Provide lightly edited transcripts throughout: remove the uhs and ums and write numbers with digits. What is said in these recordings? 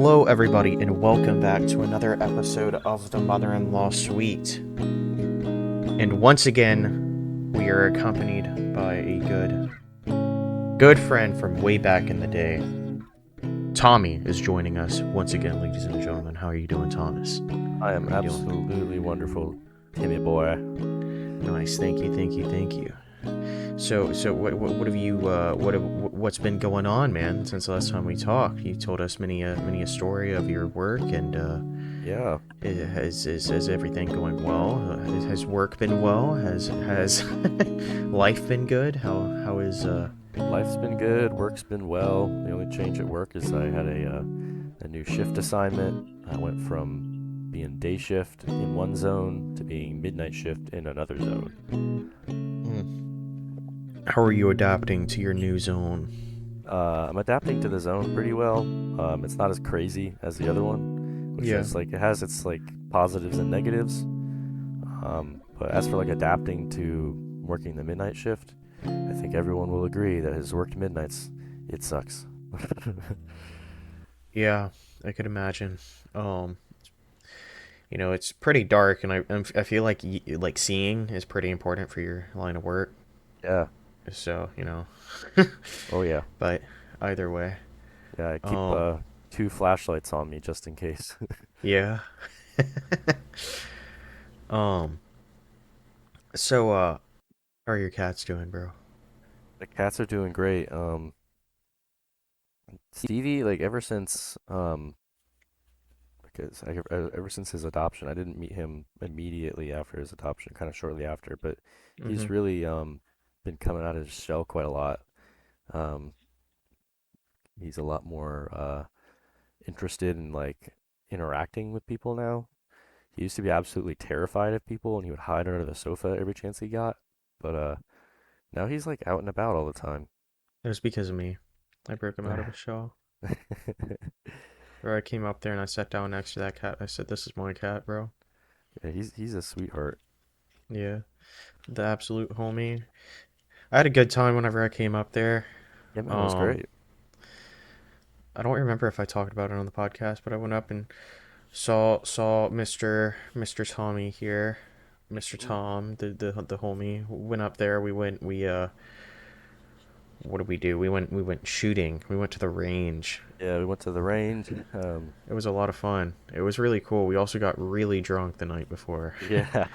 Hello, everybody, and welcome back to another episode of the Mother in Law Suite. And once again, we are accompanied by a good friend from way back in the day. Tommy is joining us once again, ladies and gentlemen. How are you doing, Thomas? I am How are you doing? absolutely wonderful, Timmy boy. Nice, thank you, thank you, thank you. So what have you what's been going on, man? Since the last time we talked, you told us many a story of your work, and Yeah, is everything going well? Has work been well? Has life been good? How is life's been good, work's been well. The only change at work is I had a new shift assignment. I went from being day shift in one zone to being midnight shift in another zone. how are you adapting to your new zone? I'm adapting to the zone pretty well. It's not as crazy as the other one, which Yeah, is like it has its like positives and negatives. But as for like adapting to working the midnight shift, I think everyone will agree that has worked midnights. It sucks. yeah, I could imagine. Um, it's pretty dark, and I feel like like seeing is pretty important for your line of work. Yeah. So Oh yeah. but either way, Yeah. I keep um, two flashlights on me just in case. yeah. um, so how are your cats doing, bro? The cats are doing great. Stevie, like ever since his adoption, I didn't meet him immediately after his adoption, kind of shortly after, but Mm-hmm. he's really been coming out of his shell quite a lot. Um, he's a lot more interested in like interacting with people now. He used to be absolutely terrified of people and he would hide under the sofa every chance he got. But now he's like out and about all the time. It was because of me. I broke him out of his shell. Or I came up there and I sat down next to that cat. I said, "This is my cat, bro." Yeah, he's a sweetheart. Yeah, the absolute homie. I had a good time whenever I came up there. Yeah, man, it was Um, great. I don't remember if I talked about it on the podcast, but I went up and saw Mister Tommy here, Mister Mm. Tom, the homie. Went up there. We what did we do? We went shooting. We went to the range. Yeah, we went to the range. It was a lot of fun. It was really cool. We also got really drunk the night before. Yeah.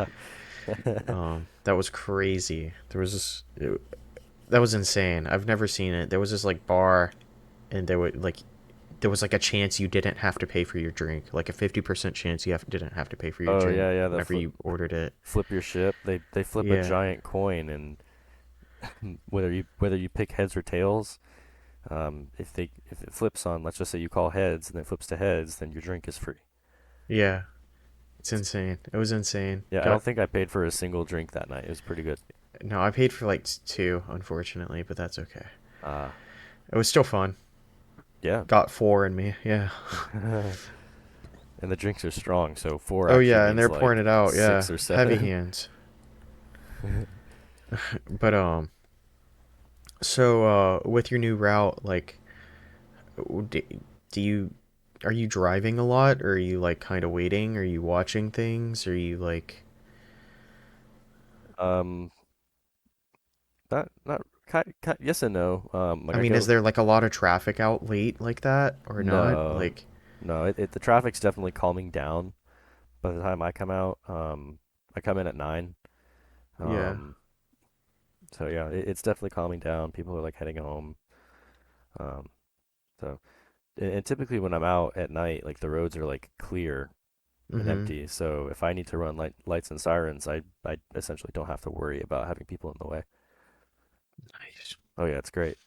That was crazy. That was insane. I've never seen it. There was this like bar, and there was like a chance you didn't have to pay for your drink, like a 50% chance didn't have to pay for your Oh drink yeah, yeah. The whenever you ordered it. flip your ship. They flip a Yeah, giant coin, and whether you pick heads or tails, if it flips on, let's just say you call heads, and it flips to heads, then your drink is free. yeah, it's insane. It was insane. Yeah, I Got don't think I paid for a single drink that night. It was pretty good. No, I paid for like two, unfortunately, but that's okay. Uh, It was still fun. yeah. Got four in me. Yeah. And the drinks are strong, so four Oh actually yeah, and means they're pouring like it out. Yeah, six or heavy seven. hands. But so with your new route, like, do, do you are you driving a lot, or are you like kind of waiting? Are you watching things? Are you like, um, not yes and no. I Like I mean, is go there like a lot of traffic out late like that or not? no, Like, no. The traffic's definitely calming down by the time I come out. I come in at 9. yeah. Um, so yeah, it's definitely calming down. People are like heading home. Um, so and typically when I'm out at night, like the roads are like clear and Mm-hmm. empty. So if I need to run lights and sirens, I essentially don't have to worry about having people in the way. Nice. Oh yeah, it's great.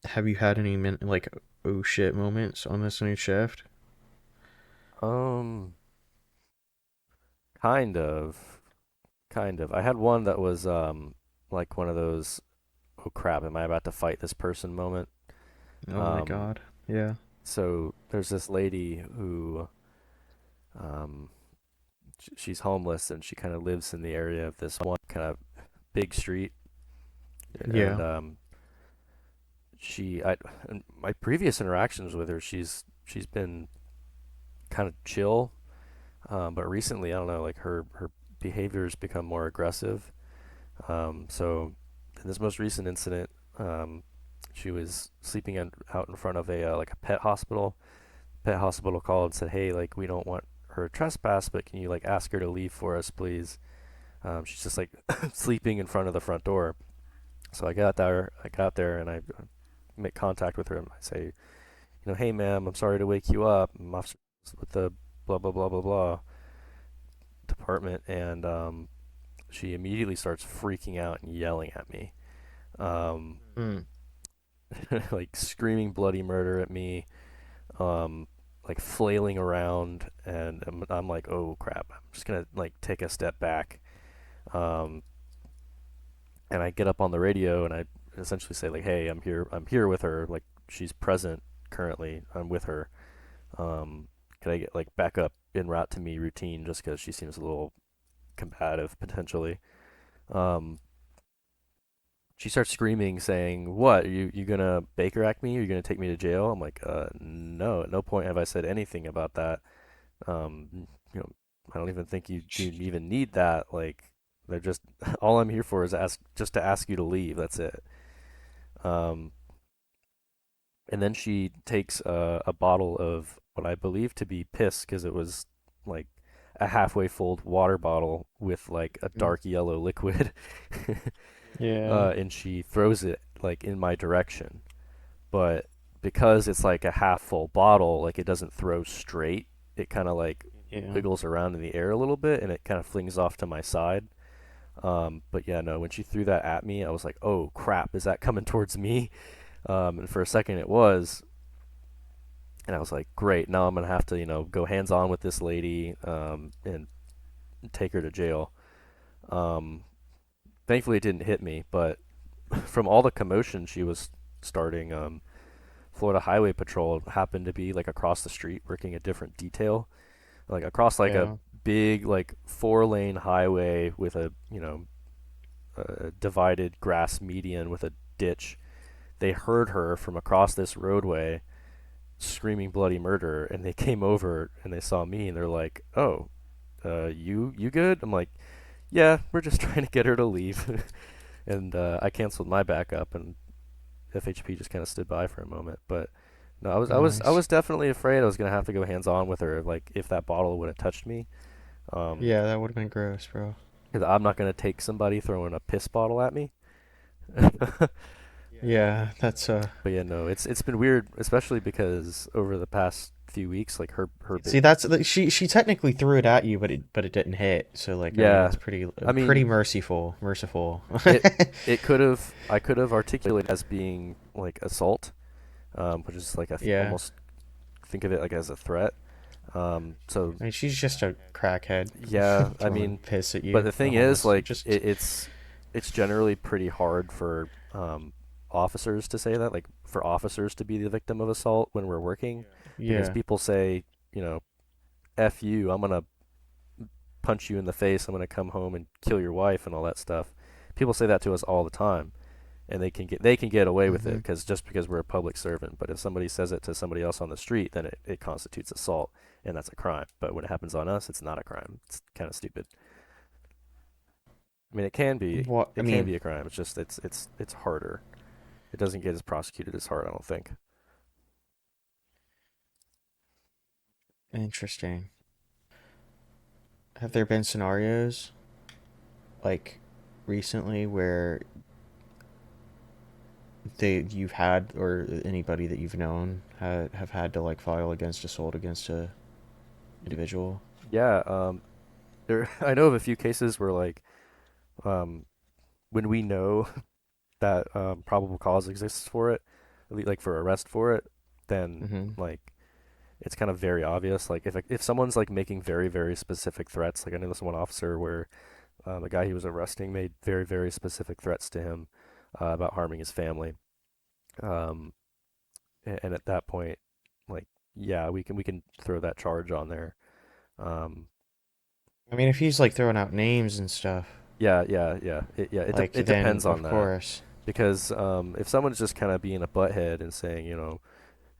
Have you had any like oh shit moments on this new shift? Um, kind of, kind of. I had one that was like one of those oh crap, am I about to fight this person moment. Oh my Um, god. Yeah. so there's this lady who um she's homeless and she kind of lives in the area of this one kind of big street and Yeah. in my previous interactions with her, she's been kind of chill, but recently, I don't know, like her behavior's become more aggressive. So in this most recent incident, she was sleeping out in front of a like a pet hospital. Pet hospital called and said, "Hey, like we don't want her to trespass, but can you like ask her to leave for us, please?" She's just like sleeping in front of the front door. So I got there, and I make contact with her. And I say, "Hey, ma'am, I'm sorry to wake you up. I'm off with the blah blah blah blah blah department," and she immediately starts freaking out and yelling at me, um, Mm. like screaming bloody murder at me, um, like flailing around, and I'm like, "Oh crap! I'm just gonna like take a step back." Um, and I get up on the radio and I essentially say like, "Hey, I'm here with her. Like she's present currently. I'm with her. Could I get like back up en route to me routine just because she seems a little combative potentially?" Um, she starts screaming, saying, "What? Are you gonna Baker Act me? Are you gonna take me to jail?" I'm like, no. At no point have I said anything about that. You know, I don't even think you even need that. Like, they're just all I'm here for is just to ask you to leave. That's it." Um, and then she takes a bottle of what I believe to be piss because it was like a halfway full water bottle with like a Mm. dark yellow liquid, Yeah. and she throws it like in my direction. But because it's like a half full bottle, like it doesn't throw straight. It kind of like Yeah. wiggles around in the air a little bit, and it kind of flings off to my side. But yeah, no, when she threw that at me, I was like, "Oh crap, is that coming towards me?" And for a second, it was, and I was like, "Great, now I'm gonna have to, go hands on with this lady, and take her to jail." Um, Thankfully, it didn't hit me, but from all the commotion she was starting, Florida Highway Patrol happened to be like across the street working a different detail, like across like a Yeah. big like 4-lane highway with a divided grass median with a ditch. They heard her from across this roadway screaming bloody murder, and they came over and they saw me and they're like, "Oh, you good?" I'm like, "Yeah, we're just trying to get her to leave." And I canceled my backup, and FHP just kind of stood by for a moment. But no, I Nice. was definitely afraid I was gonna have to go hands on with her, like if that bottle would have touched me. Um, Yeah, that would have been gross, bro. 'Cause I'm not gonna take somebody throwing a piss bottle at me. But Yeah, that's yeah, no, it's been weird, especially because over the past few weeks, like her bit. see, that's like, she technically threw it at you, but it didn't hit. So like, I mean, Yeah, it's I pretty mean, merciful. it it could have I could have articulated as being like assault, which is like Yeah. almost think of it like as a threat. So I mean, she's just a crackhead yeah, I throwing mean, piss at but you. the A thing is, homeless, like, just it's generally pretty hard for officers to say that, like, for officers to be the victim of assault when we're working, because yeah, people say, you know, "F you, I'm gonna punch you in the face, I'm gonna come home and kill your wife," and all that stuff. People say that to us all the time, and they can get away with it hmm because just because we're a public servant. But if somebody says it to somebody else on the street, then it constitutes assault, and that's a crime. But when it happens on us, it's not a crime. It's kind of stupid. I mean, it can be what I it can mean, be a crime. It's just it's harder. It doesn't get as prosecuted as hard, I don't think. interesting. Have there been scenarios like recently where you've had or anybody that you've known have had to like file against assault against a individual? Yeah, there I know of a few cases where like um when we know that probable cause exists for it, like for arrest for it, then Mm-hmm. like it's kind of very obvious. Like if someone's like making very very specific threats, like I know this one officer where the guy he was arresting made very very specific threats to him about harming his family. Um, and at that point, like yeah, we can throw that charge on there. Um, I mean, if he's like throwing out names and stuff, yeah, yeah, yeah, like it then depends on of that. course. Because if someone's just kind of being a butthead and saying,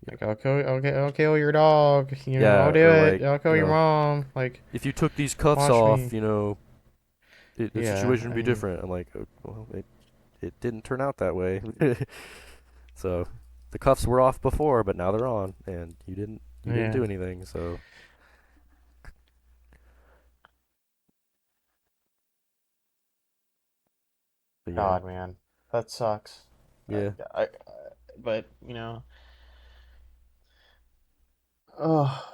Like, I'll kill your dog. I'll yeah, do or it. like, I'll kill your mom. Like, if you took these cuffs watch off, me. the Yeah, situation would I be mean, different. I'm like, well, it didn't turn out that way. So the cuffs were off before, but now they're on, and you didn't yeah. do anything. So, but yeah, God, man, that sucks. I, yeah. I, but oh,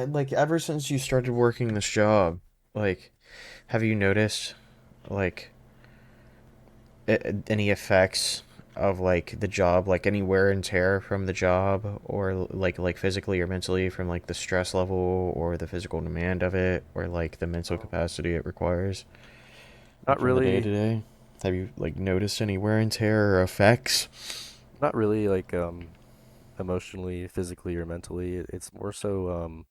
like ever since you started working this job, like, have you noticed like any effects of like the job, like any wear and tear from the job, or like physically or mentally from like the stress level or the physical demand of it, or like the mental Um, capacity it requires, like not from the day really, to day? Have you like noticed any wear and tear or effects? not really like emotionally, physically, or mentally. It's more so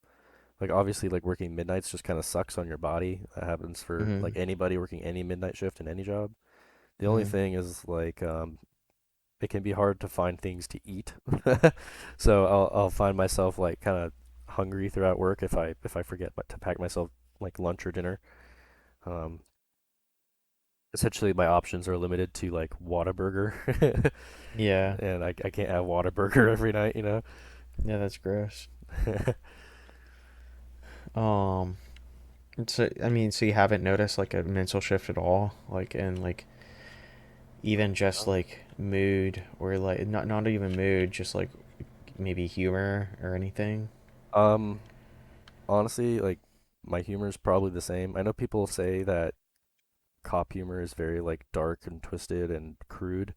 like obviously like working midnights just kind of sucks on your body. That happens for Mm-hmm. like anybody working any midnight shift in any job. The only Mm-hmm. thing is like it can be hard to find things to eat. So I'll find myself like kind of hungry throughout work if I forget to pack myself like lunch or dinner. Um, Essentially my options are limited to like Whataburger, Yeah. and I can't have Whataburger every night, you know. Yeah, that's gross. Um, so I mean, so you haven't noticed like a mental shift at all, like in like even just Um, like mood or like not even mood, just like maybe humor or anything. um, Honestly, like my humor is probably the same. I know people say that cop humor is very like dark and twisted and crude,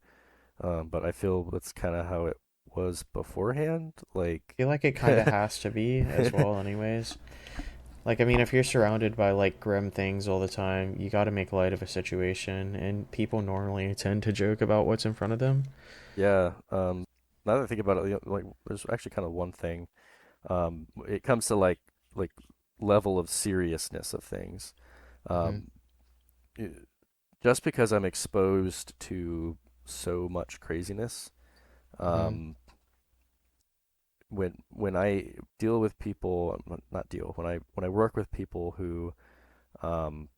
but I feel that's kind of how it was beforehand. Like, I feel like it kind of has to be as well, anyways. Like, I mean, if you're surrounded by like grim things all the time, you got to make light of a situation, and people normally tend to joke about what's in front of them. yeah. Now that I think about it, like there's actually kind of one thing. It comes to like level of seriousness of things. Hmm. Um, i- just because I'm exposed to so much craziness, Hmm. um, when I deal with people, not deal, when I work with people who, um,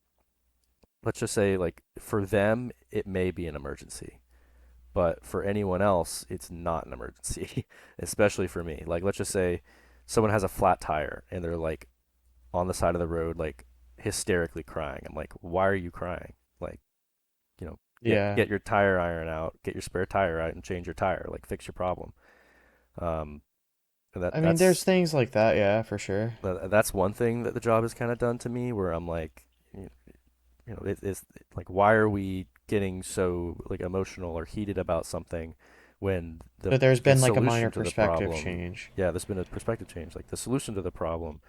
let's just say like for them it may be an emergency, but for anyone else it's not an emergency, especially for me. Like let's just say someone has a flat tire and they're like on the side of the road like hysterically crying. I'm like, why are you crying? Like, Yeah. get your tire iron out, get your spare tire out and change your tire, like fix your problem. Um, and I mean, there's things like that, yeah, for sure. that's one thing that the job has kind of done to me where I'm like, it's like, why are we getting so like emotional or heated about something when But there's the been like a minor solution to the perspective problem, change. yeah, there's been a perspective change. Like the solution to the problem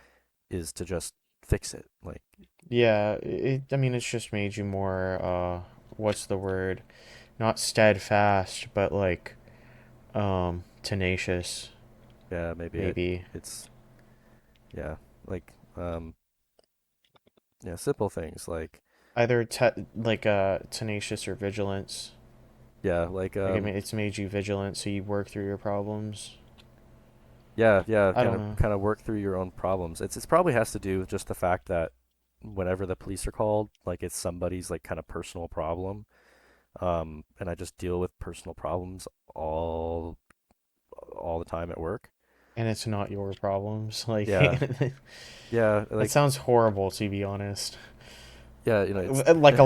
is to just fix it. Like, Yeah, I mean, it's just made you more, what's the word? Not steadfast, but like, tenacious, yeah, maybe maybe. it's yeah, like yeah, simple things like Either like, tenacious or vigilance. yeah, like Like, I mean, it's made you vigilant, so you work through your problems. yeah, I don't know. kind of work through your own problems. It's probably has to do with just the fact that whenever the police are called, like it's somebody's like kind of personal problem. And I just deal with personal problems all the time at work. And it's not your problems. Like, Yeah, yeah, that like sounds horrible, to be honest. yeah, it's Like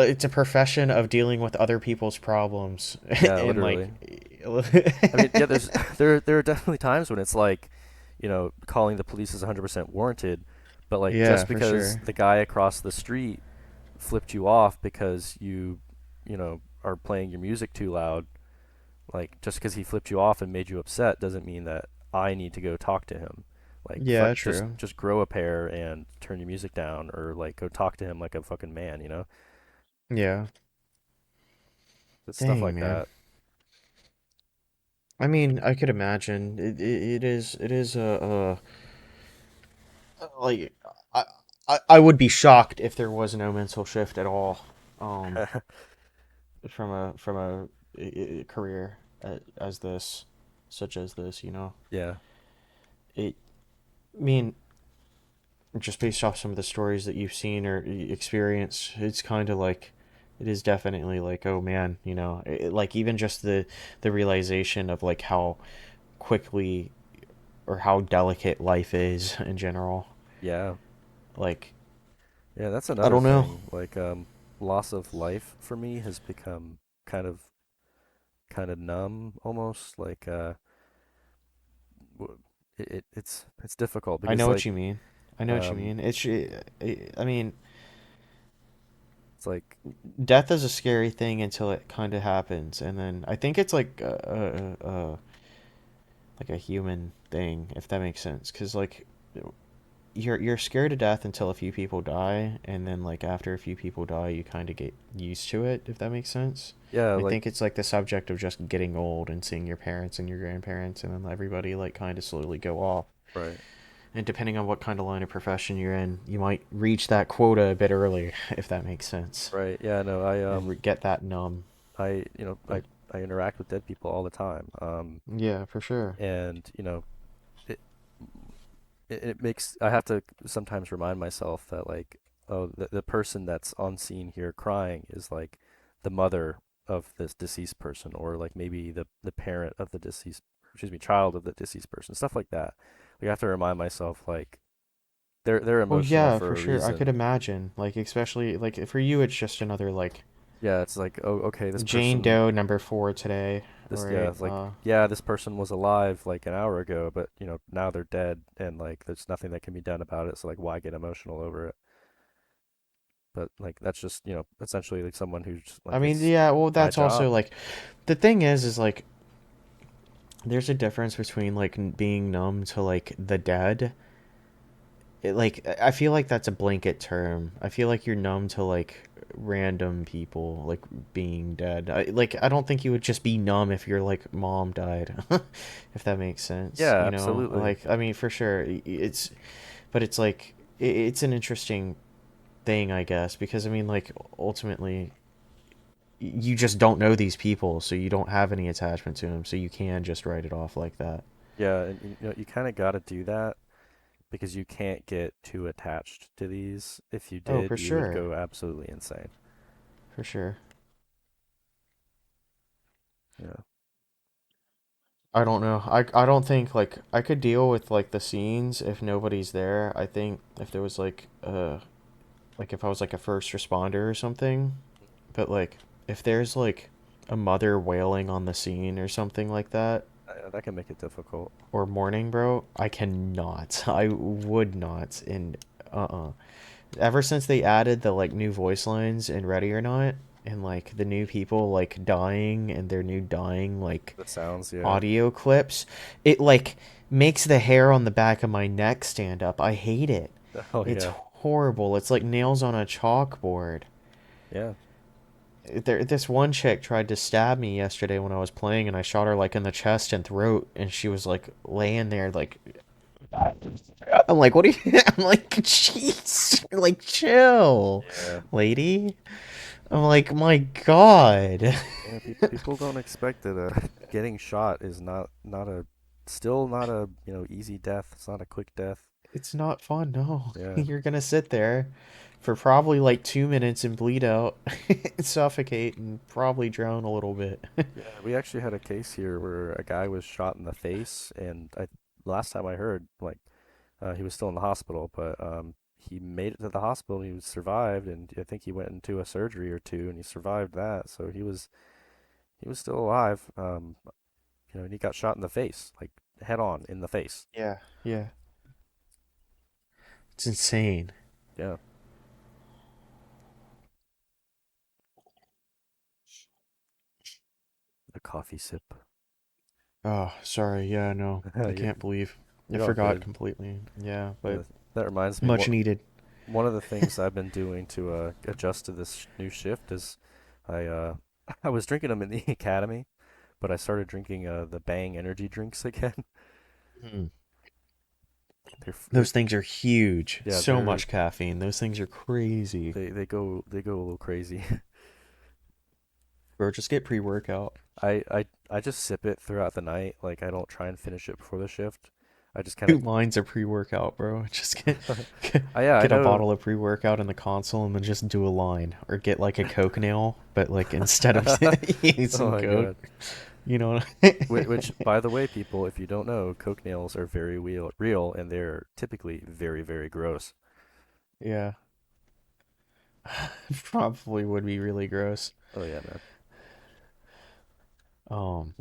it's a profession of dealing with other people's problems, yeah, and like, literally. I mean, yeah, there's there are definitely times when it's like, calling the police is 100% warranted, but like yeah, just for because sure. the guy across the street flipped you off because are playing your music too loud, like just because he flipped you off and made you upset doesn't mean that I need to go talk to him. Like Yeah, just true. just grow a pair and turn your music down, or like go talk to him like a fucking man. Yeah. It's stuff Dang, like man. that. I mean, I could imagine it is like I, I would be shocked if there was no mental shift at all. Um, from a career as this, such as this. Yeah, It. I mean, just based off some of the stories that you've seen or experienced, it's kind of like it is definitely like, oh man, like even just the realization of like how quickly or how delicate life is in general. yeah, Like, yeah. That's I another don't know. thing. Like, loss of life for me has become kind of kind of numb almost. Like, it's difficult I because know what like you mean. I know what you um mean. I mean, it's like death is a scary thing until it kind of happens, and then I think it's like a human thing, if that makes sense. Because like you're scared to death until a few people die, and then like after a few people die, you kind of get used to it, if that makes sense. yeah, And I like think it's like the subject of just getting old and seeing your parents and your grandparents, and then everybody like kind of slowly go off. right, And depending on what kind of line of profession you're in, you might reach that quota a bit earlier, if that makes sense, right. Yeah, no, I and get that numb. I you know But I interact with dead people all the time. yeah, for sure. And it it makes I have to sometimes remind myself that like oh the person that's on scene here crying is like the mother of this deceased person or like maybe the parent of the deceased excuse me child of the deceased person, stuff like that. Like I have to remind myself like they're Well, emotional yeah, for for a sure. I could reason. imagine, like, especially like for you, it's just another like Yeah, it's like oh okay, this Jane person Doe number four today, this yeah, right? it's like yeah, this person was alive like an hour ago, but now they're dead and like there's nothing that can be done about it, so like why get emotional over it? But like that's just essentially like someone who's I like mean, it's yeah. Well, my that's also job. like the thing is like there's a difference between like being numb to like the dead. Like I feel like that's a blanket term. I feel like you're numb to like random people like being dead. I don't think you would just be numb if your like mom died, if that makes sense. Yeah, absolutely. Like I mean for sure it's but it's like it's an interesting thing I guess because I mean like ultimately you just don't know these people so you don't have any attachment to them so you can just write it off like that. Yeah, and you kind of got to do that because you can't get too attached to these. If you Oh, did, for you would sure. go absolutely insane. For sure. Yeah. I don't know. I don't think like I could deal with like the scenes if nobody's there. I think if there was like if I was like a first responder or something, but like if there's like a mother wailing on the scene or something like that That can make it difficult. or mourning, bro, I cannot. I would not. And ever since they added the like new voice lines in Ready or Not and like the new people like dying and their new dying like The sounds, yeah. audio clips, it like makes the hair on the back of my neck stand up. I hate it. Oh It's yeah. horrible. It's like nails on a chalkboard. Yeah. This one chick tried to stab me yesterday when I was playing, and I shot her like in the chest and throat, and she was like laying there like I'm like, what are you? I'm like, jeez, like chill, Yeah. lady. I'm like, my God. Yeah, people don't expect that getting shot is not a still not a, easy death. It's not a quick death. It's not fun, no. Yeah. You're gonna sit there for probably like 2 minutes and bleed out, suffocate, and probably drown a little bit. Yeah, we actually had a case here where a guy was shot in the face, and last time I heard, like, he was still in the hospital, but he made it to the hospital. And he survived, and I think he went into a surgery or two, and he survived that. So he was still alive. And he got shot in the face, like head on in the face. Yeah, yeah. It's insane. Yeah, a coffee sip. Oh, sorry. Yeah, no. I You're can't believe. I you're all forgot good. completely. Yeah, but Yeah, that reminds me. much What needed. one of the things I've been doing to adjust to this new shift is I I was drinking them in the academy, but I started drinking the Bang energy drinks again. Hmm. They're Those things are huge. yeah, So much caffeine. Those things are crazy. they go a little crazy. bro. Just get pre-workout. I just sip it throughout the night. Like I don't try and finish it before the shift. I just kind Two of lines of pre-workout, bro. Just get yeah, I get a know. bottle of pre-workout in the console and then just do a line, or get like a Coke nail, but like instead of Oh using my Coke, God. you know. Which, by the way, people, if you don't know, Coke nails are very real, and they're typically very, very gross. Yeah, probably would be really gross. Oh yeah, man. Um,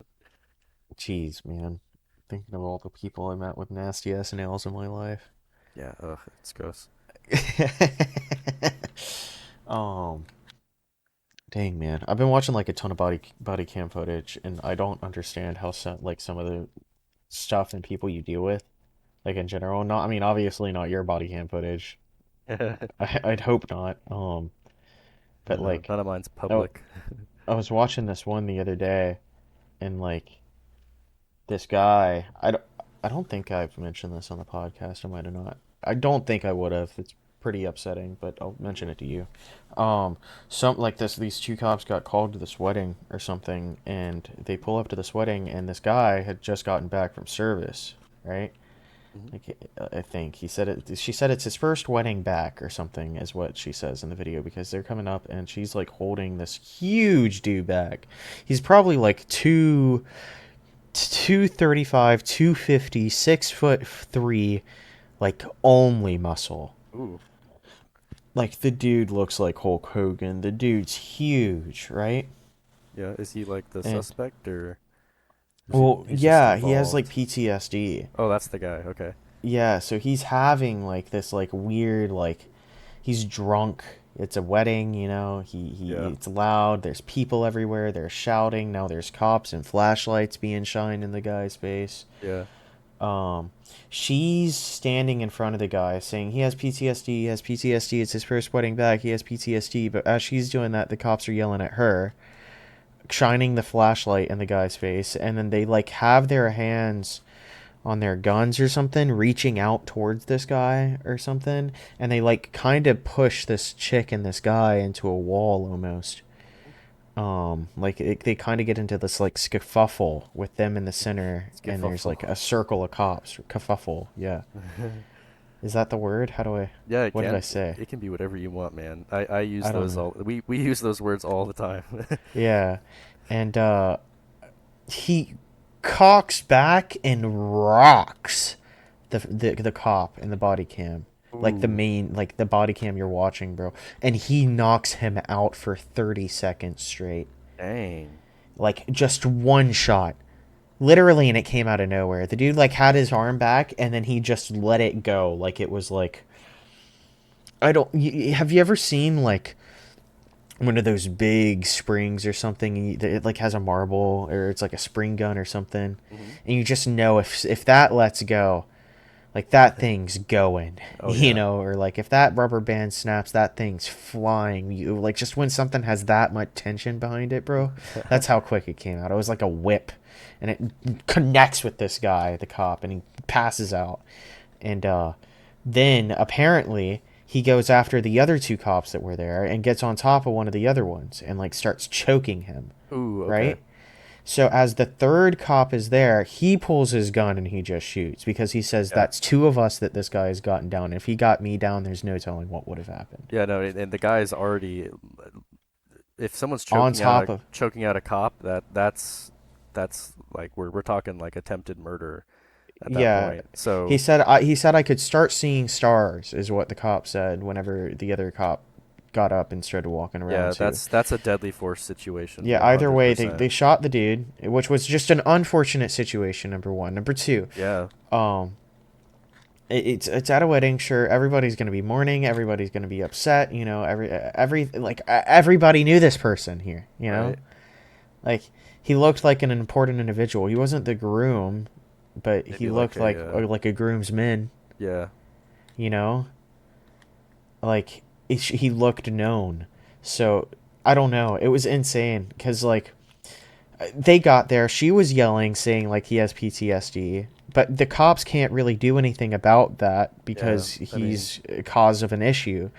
Jeez, man. Thinking of all the people I met with nasty ass nails in my life. Yeah, ugh, it's gross. um, Dang, man. I've been watching like a ton of body cam footage, and I don't understand how some of the stuff and people you deal with, like in general. Not, I mean, obviously not your body cam footage. I'd hope not. Yeah, But no, like, none of mine's I, public. I was watching this one the other day, and like this guy, I don't think I've mentioned this on the podcast. I might have not. I don't think I would have. It's pretty upsetting, but I'll mention Mhm. it to you. Um, some like this, these two cops got called to this wedding or something, and they pull up to this wedding, and this guy had just gotten back from service, right? Mhm. Like I think he said it. She said it's his first wedding back or something, is what she says in the video, because they're coming up, and she's like holding this huge dude back. He's probably like 235, 250, 6'3", like only muscle. Ooh, Like the dude looks like Hulk Hogan. The dude's huge, right? yeah. Is he like the And suspect, or is he? well, He's just yeah, he has like involved. PTSD. Oh, that's the guy. Okay. Yeah, so he's having like this like weird like he's drunk. It's a wedding, you know. He Yeah. it's loud. There's people everywhere. They're shouting. Now there's cops and flashlights being shined in the guy's face. Yeah. Um, she's standing in front of the guy saying he has PTSD, he has PTSD, it's his first wedding back, he has PTSD. But as she's doing that, the cops are yelling at her, shining the flashlight in the guy's face, and then they like have their hands on their guns or something, reaching out towards this guy or something, and they like kind of push this chick and this guy into a wall almost. They kind of get into this like scuffle with them in the center, and there's like Skifuffle. a circle of cops. Kerfuffle, yeah. Is that the word? How do I? Yeah, it What did I can. say? It can be whatever you want, man. I use I don't those know. all. We use those words all the time. Yeah, and he cocks back and rocks the cop in the body cam, like the Ooh, main like the body cam you're watching, bro. And he knocks him out for 30 seconds straight, dang. like just one shot. Literally, and it came out of nowhere. The dude like had his arm back, and then he just let it go, like it was like I don't. Have you ever seen like one of those big springs or something? It like has a marble, or it's like a spring gun or something, Hmm. and you just know if that lets go, like that thing's going, Oh yeah. or like if that rubber band snaps, that thing's flying. You like just when something has that much tension behind it, bro. That's how quick it came out. It was like a whip, and it connects with this guy, the cop, and he passes out. And then apparently he goes after the other two cops that were there and gets on top of one of the other ones and like starts choking him, Ooh, okay. right? So as the third cop is there, he pulls his gun and he just shoots, because he says Yeah. that's two of us that this guy has gotten down. If he got me down, there's no telling what would have happened. Yeah, no, and the guy's already if someone's On top of choking out a cop, that's like we're talking like attempted murder at that Yeah, point. So, he said I could start seeing stars, is what the cop said whenever the other cop got up and started walking around yeah, too. that's a deadly force situation, Yeah, either way, they 100%. shot the dude, which was just an unfortunate situation. Number one, number two, Yeah, um, it's at a wedding. Sure, everybody's gonna be mourning. Everybody's gonna be upset. Everybody knew this person here. right. Like he looked like an important individual. He wasn't the groom, but he Maybe like looked a like a groomsman. yeah. You know, he looked known. So I don't know. It was insane because like They got there. She was yelling, saying like he has PTSD, but the cops can't really do anything about that Yeah, because I mean, he's a cause of an issue.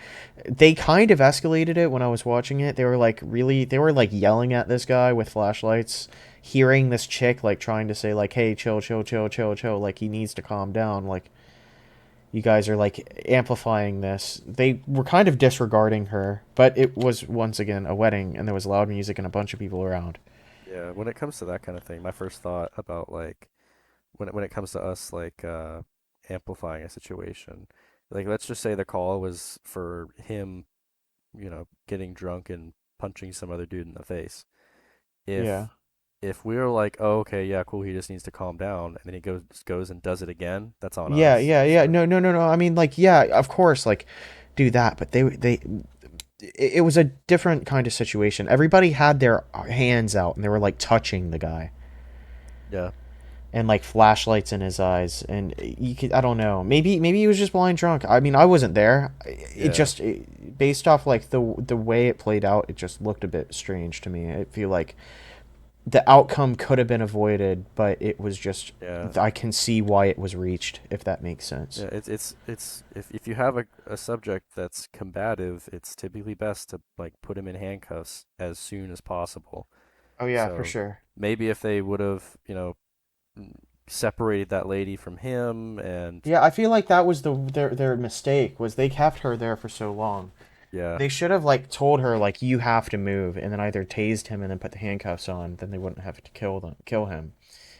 They kind of escalated it when I was watching it. They were like yelling at this guy with flashlights, hearing this chick like trying to say like, "Hey, chill, chill, chill, chill, chill," like he needs to calm down. Like you guys are like amplifying this. They were kind of disregarding her, but it was once again a wedding and there was loud music and a bunch of people around. yeah, when it comes to that kind of thing, my first thought about like when it comes to us like amplifying a situation, like let's just say the call was for him, getting drunk and punching some other dude in the face. Yeah. If we were like, oh, okay, yeah, cool, he just needs to calm down, and then he goes and does it again, that's on Yeah, us. yeah, yeah. So No, no, no, no. I mean, like, yeah, of course, like, do that. But it was a different kind of situation. Everybody had their hands out and they were like touching the guy yeah, and like flashlights in his eyes. And you could, I don't know. Maybe he was just blind drunk. I mean, I wasn't there. yeah, Based off like the way it played out, it just looked a bit strange to me. I feel like the outcome could have been avoided, but it was just yeah. I can see why it was reached, if that makes sense. Yeah, it's if you have a subject that's combative, it's typically best to like put him in handcuffs as soon as possible. Oh yeah, for So sure. maybe if they would have, separated that lady from him and Yeah, I feel like that was their mistake was they kept her there for so long. yeah, They should have like told her like you have to move and then either tased him and then put the handcuffs on, then they wouldn't have to kill him,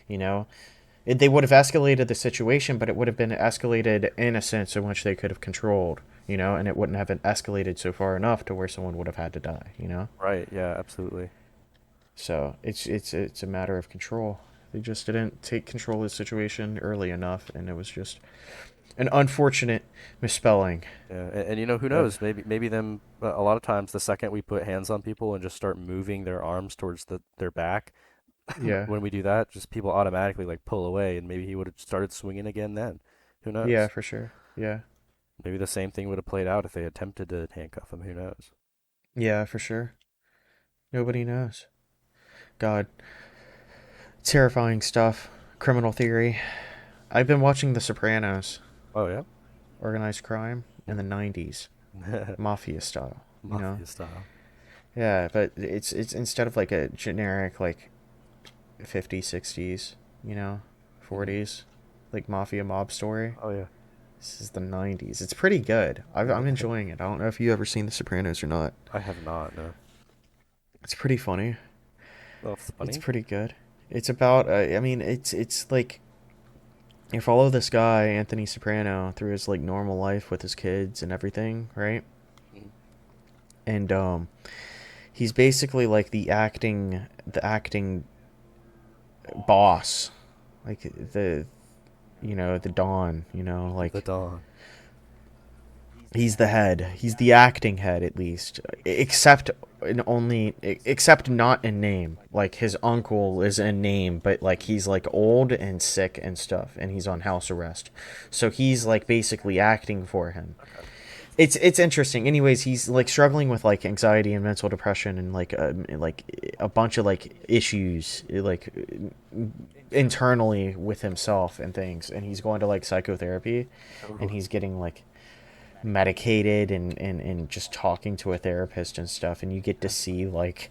you know? They would have escalated the situation, but it would have been escalated in a sense in which they could have controlled, and it wouldn't have been escalated so far enough to where someone would have had to die. right, yeah, absolutely. So it's a matter of control. They just didn't take control of the situation early enough, and it was just an unfortunate misspelling Yeah, and who of knows? Maybe them a lot of times the second we put hands on people and just start moving their arms towards their back, yeah, when we do that, just people automatically like pull away, and maybe he would have started swinging again then. Who yeah, knows? for sure, yeah, Maybe the same thing would have played out if they attempted to handcuff him. Who knows? yeah, for sure. Nobody knows. God, terrifying stuff. Criminal theory. I've been watching The Sopranos, Oh yeah, organized crime in the '90s, mafia style. mafia style. Yeah, but it's instead of like a generic like '50s, '60s, you know, Hmm. '40s, like mafia mob story. Oh yeah. This is the '90s. It's pretty good. I'm Okay. enjoying it. I don't know if you ever seen The Sopranos or not. I have not. No. It's pretty funny. Well, it's It's funny. pretty good. It's about. I mean, it's like you follow this guy Anthony Soprano through his like normal life with his kids and everything, right? Mhm. And he's basically like the acting boss, like the Don, The like Dawn. he's the head. He's the acting head at least, except not in name. Like his uncle is in name, but like Mhm. he's like old and sick and stuff, and he's on house arrest. So he's like basically acting for him. Okay. It's interesting. Anyways, he's like struggling with like anxiety and mental depression and like a bunch of like issues like internally with himself and things. And he's going to like psychotherapy, and Oh. he's getting like medicated and just talking to a therapist and stuff. And you get to Okay. see like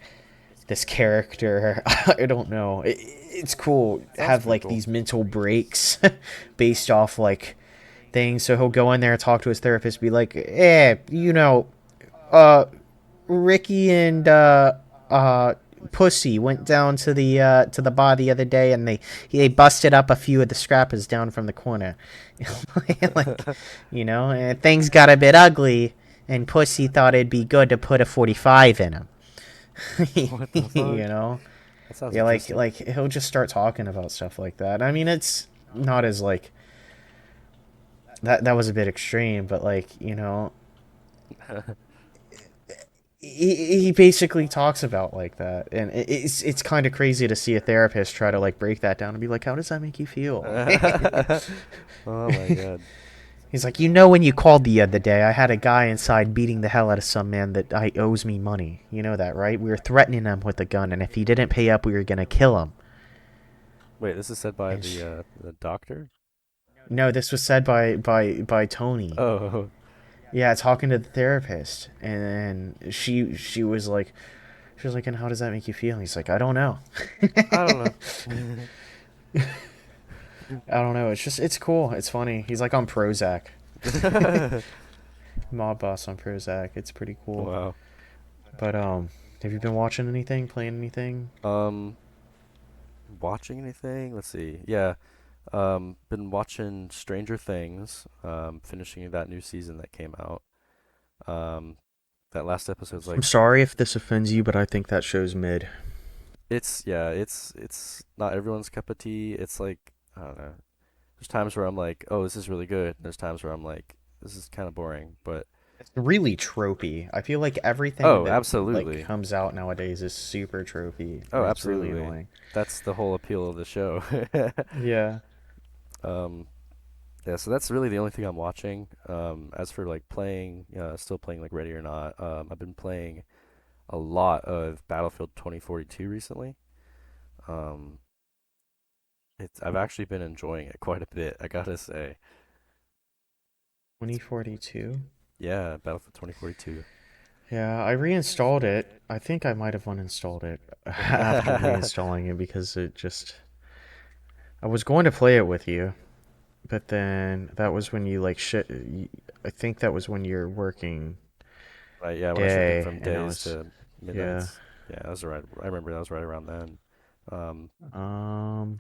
this character. I don't know. It's cool. Sounds Have pretty like cool. these mental breaks based off like things. So he'll go in there and talk to his therapist, be like, uh, Ricky and Pussy went down to the bar the other day, and they busted up a few of the scrappers down from the corner, like, and things got a bit ugly, and Pussy thought it'd be good to put a 45 in him, What the you fuck? know. That sounds Yeah, like interesting. like he'll just start talking about stuff like that. I mean, it's not as like that was a bit extreme, but like he basically talks about like that, and it's kind of crazy to see a therapist try to like break that down and be like, how does that make you feel? Oh my god. He's like, you know, when you called the other day, I had a guy inside beating the hell out of some man that I owes me money. You know that, right? We were threatening him with a gun, and if he didn't pay up, we were gonna kill him. Wait, this is said by And the doctor? no, this was said by Tony. Oh, Yeah, talking to the therapist, and she was like, and how does that make you feel? And he's like, I don't know. I don't know. I don't know. It's cool. It's funny. He's like on Prozac, mob boss on Prozac. It's pretty cool. Wow. But have you been watching anything, playing anything? Um, watching anything? Let's see. Yeah. Been watching Stranger Things. Finishing that new season that came out. Um, that last episode's I'm like sorry if this offends you, but I think that show's mid. it's not everyone's cup of tea. It's like I don't know. There's times where I'm like, oh, this is really good. There's times where I'm like, this is kind of boring. But It's really tropey. I feel like everything oh, that like absolutely. comes out nowadays is super tropey, Oh, and it's really absolutely. annoying. That's the whole appeal of the show. Yeah. um, yeah, so that's really the only thing I'm watching. As for like playing, still playing like Ready or Not. I've been playing a lot of Battlefield 2042 recently. Um, I've actually been enjoying it quite a bit, I gotta say. It's 2042. yeah, Battlefield 2042. Yeah, I reinstalled it. I think I might have uninstalled it after reinstalling it because it just. I was going to play it with you, but then that was when you like shit. I think that was when you're working Right, yeah, when I shifted day, from and I days was, to yeah. midnights. Yeah, that was right. I remember that was right around then. Um,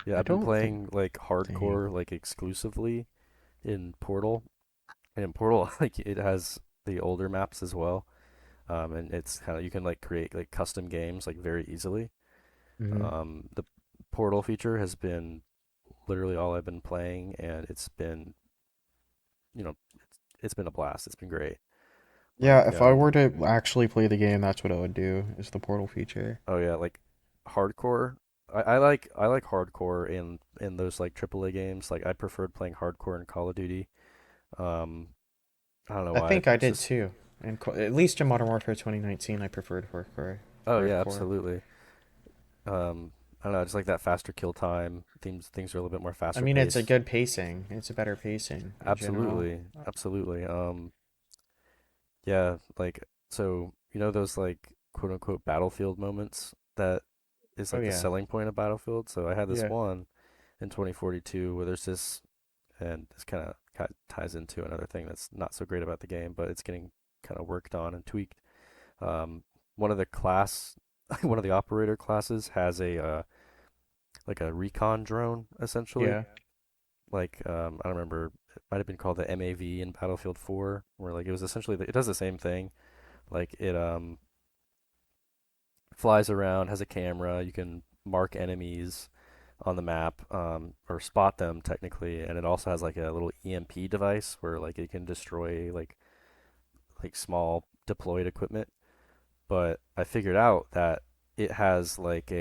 yeah, I I've been don't playing like think. hardcore like exclusively in Portal. And in Portal, like it has the older maps as well. And it's kind of you can like create like custom games like very easily. Hmm. The Portal feature has been literally all I've been playing, and it's been you know it's been a blast. It's been great. Yeah, Like if I were to actually play the game, that's what I would do. Is the portal feature. oh yeah, like hardcore. I like hardcore in those like AAA games. Like I preferred playing hardcore in Call of Duty. Um, I don't know I why. think I It's did just too. And at least in Modern Warfare 2019, I preferred oh yeah, hardcore. absolutely. I don't know, just like that faster kill time. Things are a little bit more I faster mean, it's a paced. good pacing. It's a better pacing in general. Absolutely, absolutely. Yeah, like so you know those like quote unquote battlefield moments that is Oh like the yeah, selling point of Battlefield. So I had this yeah. one in 2042 where there's this, and this kind of ties into another thing that's not so great about the game, but it's getting kind of worked on and tweaked. Um, one of the class, one of the operator classes has a like a recon drone essentially. Yeah. Like I don't remember, it might have been called the MAV in Battlefield 4, where like it was essentially it does the same thing. Like it flies around, has a camera. You can mark enemies on the map, or spot them technically, and it also has like a little EMP device where like it can destroy like small deployed equipment. But I figured out that it has like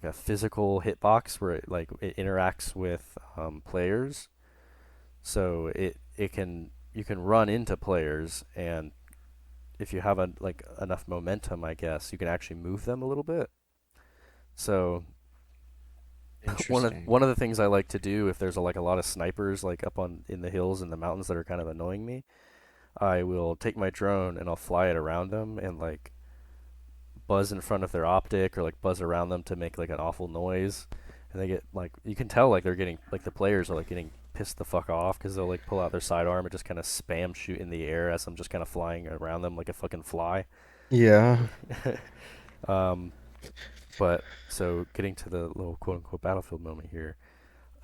a physical hitbox where it interacts with players. So it can you can run into players, and if you have like enough momentum, I guess you can actually move them a little bit. So Interesting. one of the things I like to do if there's like a lot of snipers like up on in the hills and the mountains that are kind of annoying me, I will take my drone and I'll fly it around them and like buzz in front of their optic or like buzz around them to make like an awful noise. And they get like you can tell like they're getting like the players are like getting pissed the fuck off because they'll like pull out their sidearm and just kind of spam shoot in the air as I'm just kind of flying around them like a fucking fly. Yeah. um, but so getting to the little quote unquote battlefield moment here,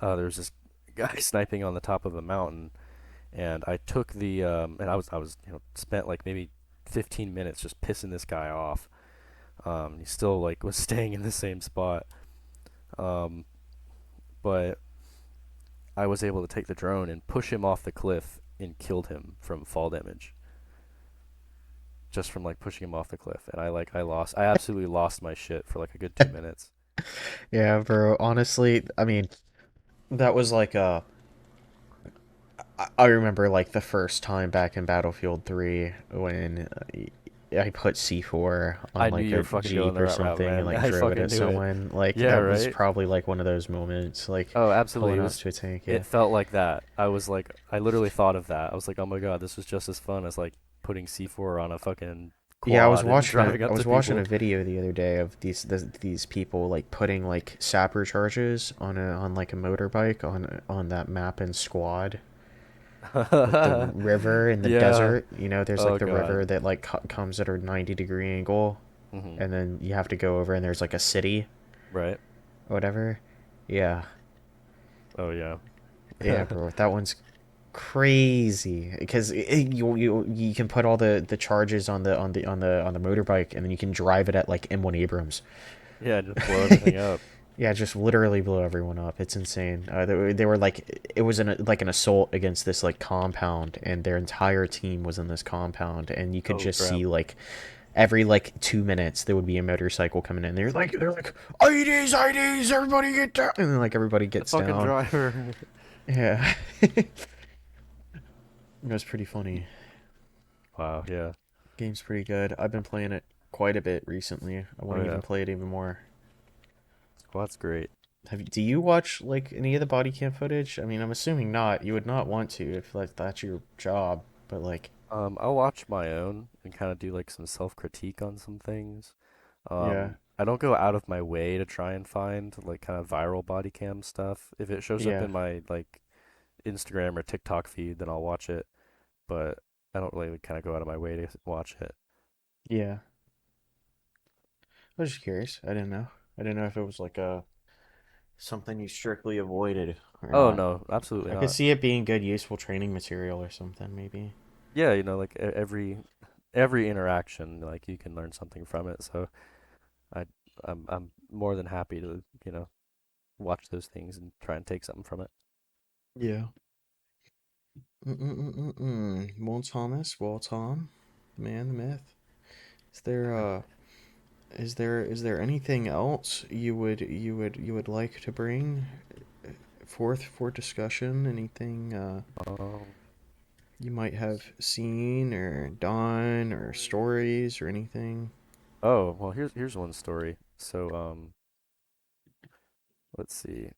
there's this guy sniping on the top of a mountain, and I took the and I was spent like maybe 15 minutes just pissing this guy off. He still like was staying in the same spot. Um, but I was able to take the drone and push him off the cliff and killed him from fall damage just from like pushing him off the cliff. And I absolutely lost my shit for like a good 2 minutes. Yeah, bro. Honestly, I mean, that was like I remember like the first time back in Battlefield 3 when I put C4 on I knew like you were a fucking going Jeep the or right route, something and man. like I drove it fucking at knew it. someone. Like Yeah, that was right? probably like one of those moments, like Oh, absolutely. pulling It up was to a tank. Yeah. it felt like that. I was like I literally thought of that. I was like, "Oh my God, this was just as fun as like putting C4 on a fucking Yeah, quad and driving I up to was watching a people." video the other day of these people like putting like sapper charges on like a motorbike on that map in Squad, like the river in the Yeah. desert. You know, there's like Oh the river God. that like comes at a 90-degree angle, Hmm. and then you have to go over, and there's like a city Right. or whatever. Yeah, Oh yeah. yeah, bro, that one's crazy because you can put all the charges on the motorbike, and then you can drive it at like M1 Abrams. Yeah, just blow everything up. Yeah, just literally blew everyone up. It's insane. They were like, it was like an assault against this like compound, and their entire team was in this compound, and you could Oh just crap. see like every like 2 minutes there would be a motorcycle coming in. They're like IDs, everybody get down, and then like everybody The gets fucking down. driver. Yeah, it was pretty funny. Wow, yeah. Game's pretty good. I've been playing it quite a bit recently. I want Oh to yeah. even play it even more. Well, that's great. Do you watch like any of the body cam footage? I mean, I'm assuming not. You would not want to if like that's your job. But like, I'll watch my own and kind of do like some self-critique on some things. yeah, I don't go out of my way to try and find like kind of viral body cam stuff. If it shows up yeah, in my like Instagram or TikTok feed, then I'll watch it. But I don't really kind of go out of my way to watch it. yeah. I was just curious. I didn't know. I didn't know if it was like a something you strictly avoided or Oh not. no, absolutely I could not. see it being good, useful training material or something, maybe. Yeah, like every interaction, like you can learn something from it. So I I'm more than happy to, watch those things and try and take something from it. Yeah. Well, Thomas, well, Tom, the man, the myth. Is there is there anything else you would like to bring forth for discussion? Anything Um, you might have seen or done or stories or anything? oh, well, here's one story. So, let's see.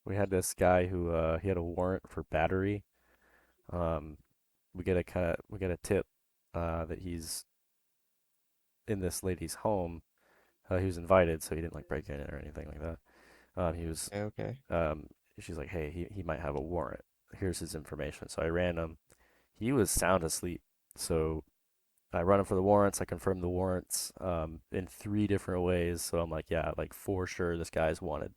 We had this guy who he had a warrant for battery. Um, we get a tip that he's in this lady's home. He was invited, so he didn't like break in or anything like that. He was Okay, okay. um, she's like, hey, he might have a warrant. Here's his information. So I ran him. He was sound asleep. So I run him for the warrants. I confirm the warrants in three different ways. So I'm like, yeah, like for sure this guy's wanted.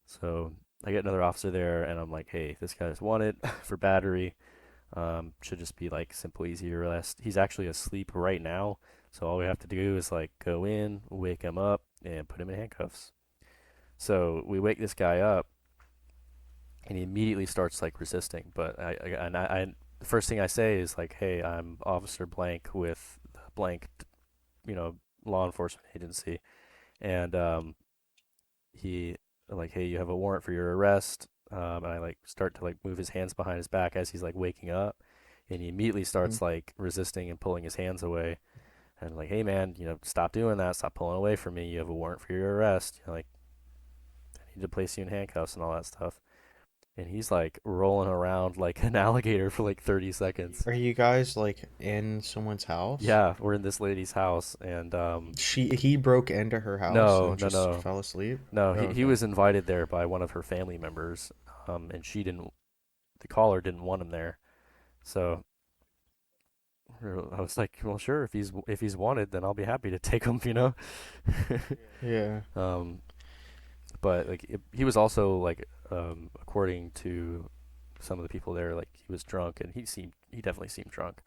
So I get another officer there, and I'm like, hey, this guy's wanted for battery. Should just be like simple, easy arrest. He's actually asleep right now, so all we have to do is like go in, wake him up, and put him in handcuffs. So we wake this guy up, and he immediately starts like resisting. But the first thing I say is like, hey, I'm Officer Blank with blank, you know, law enforcement agency, and he like, hey, you have a warrant for your arrest. And I like start to like move his hands behind his back as he's like waking up, and he immediately Hmm. starts like resisting and pulling his hands away. And like, hey man, stop doing that. Stop pulling away from me. You have a warrant for your arrest. Like, I need to place you in handcuffs and all that stuff. And he's like rolling around like an alligator for like 30 seconds. Are you guys like in someone's house? Yeah, we're in this lady's house, and He broke into her house no, and no, just no, fell asleep. no. Oh, He okay. was invited there by one of her family members, and she didn't. The caller didn't want him there. So I was like, well, sure, if he's wanted, then I'll be happy to take him. Yeah. um, but like he was also like, according to some of the people there, like he was drunk, and he definitely seemed drunk.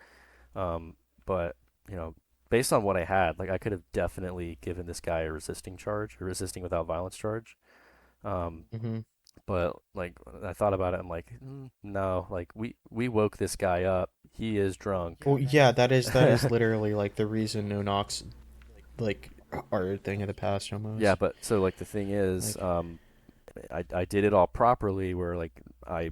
Um, but you know, based on what I had, like I could have definitely given this guy a resisting charge, a resisting without violence charge. Um, Mm-hmm. but like I thought about it, I'm like, no, like we woke this guy up. He is drunk. Well, yeah, that is literally like the reason no knocks like are a thing of the past Yeah, almost. but so like the thing is, Like, I did it all properly where like I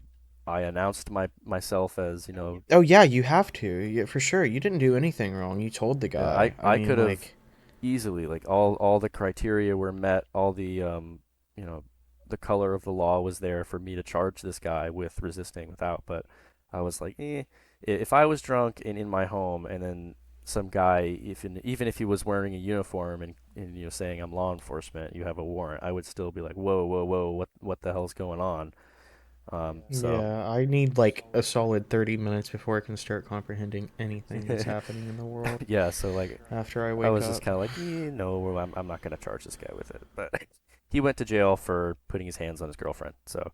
I announced myself as, Oh yeah, you have to. Yeah, for sure. You didn't do anything wrong. You told the yeah, guy. I I mean, could have like, easily, like, all the criteria were met, all the you know the color of the law was there for me to charge this guy with resisting without, but I was like, if I was drunk and in my home and then some guy, even if he was wearing a uniform and saying I'm law enforcement, you have a warrant, I would still be like, whoa, whoa, whoa, what the hell's going on? So yeah, I need like a solid 30 minutes before I can start comprehending anything that's happening in the world yeah, so like after I I wake was just up. kind of like, no, I'm not going to charge this guy with it. But he went to jail for putting his hands on his girlfriend. So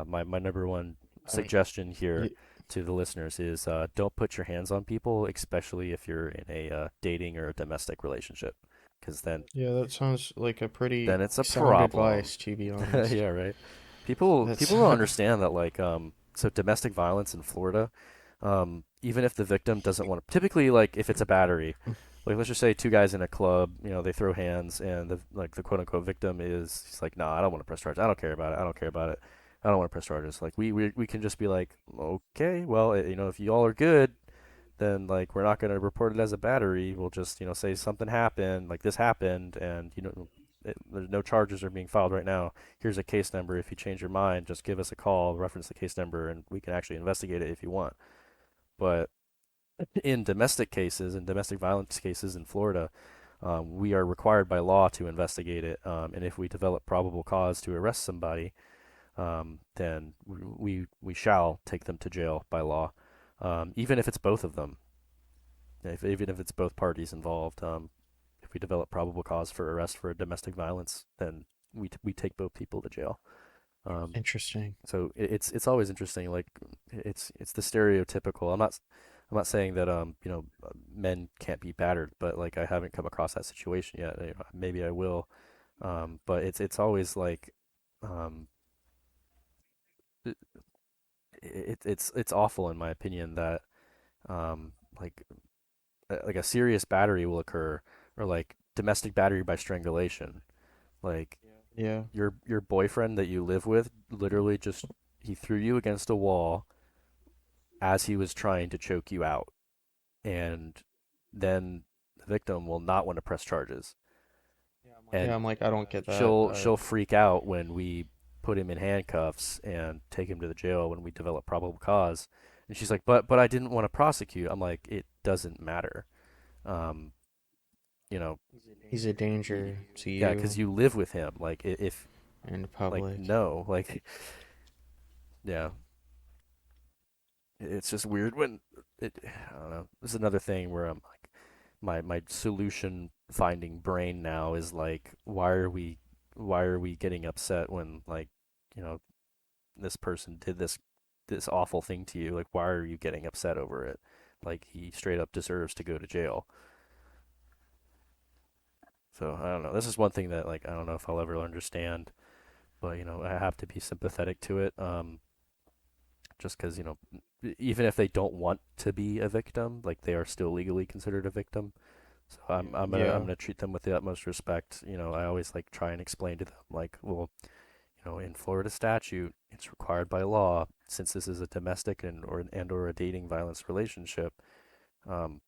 my number one I mean, suggestion here y- to the listeners is don't put your hands on people, especially if you're in a dating or a domestic relationship, because yeah, that sounds like a pretty then it's a sound problem. advice, to be honest. Yeah, right. People That's people don't understand that, like, so domestic violence in Florida, even if the victim doesn't want to, typically, like, if it's a battery, like, let's just say two guys in a club, they throw hands, and the quote unquote victim is, he's like, no, I don't want to press charges. I don't care about it. I don't care about it. I don't want to press charges. Like, we can just be like, okay, well, if you all are good, then, like, we're not going to report it as a battery. We'll just, say something happened, like this happened, and there's no charges are being filed right now. Here's a case number. If you change your mind, just give us a call, reference the case number, and we can actually investigate it if you want. But in domestic cases and domestic violence cases in Florida, we are required by law to investigate it. And if we develop probable cause to arrest somebody, then we shall take them to jail by law, even if it's both of them, even if it's both parties involved. If we develop probable cause for arrest for domestic violence, then we take both people to jail. Um, interesting. so it's always interesting. Like, it's the stereotypical. I'm not saying that men can't be battered, but, like, I haven't come across that situation yet. Maybe I will. But it's always like, um, it, it's awful in my opinion that, like, like a serious battery will occur, or like domestic battery by strangulation. Like, Yeah. your boyfriend that you live with literally just, he threw you against a wall as he was trying to choke you out, and then the victim will not want to press charges, Yeah, and I'm like, I don't get that. she'll freak out when we put him in handcuffs and take him to the jail when we develop probable cause, and she's like, but I didn't want to prosecute. I'm like, it doesn't matter. um you know He's a y- danger to yeah, because you you live with him. Like, if, and the like, public. no, like, yeah, it's just weird when I don't know. This is another thing where I'm like, my solution finding brain now is like, why are we getting upset when, like, you know this person did this awful thing to you? Like, why are you getting upset over it? Like, he straight up deserves to go to jail. So I don't know. This is one thing that, like, I don't know if I'll ever understand, but I have to be sympathetic to it. Just because, even if they don't want to be a victim, like, they are still legally considered a victim. So I'm Yeah. gonna treat them with the utmost respect. I always, like, try and explain to them, like, well, in Florida statute, it's required by law, since this is a domestic and or a dating violence relationship, um,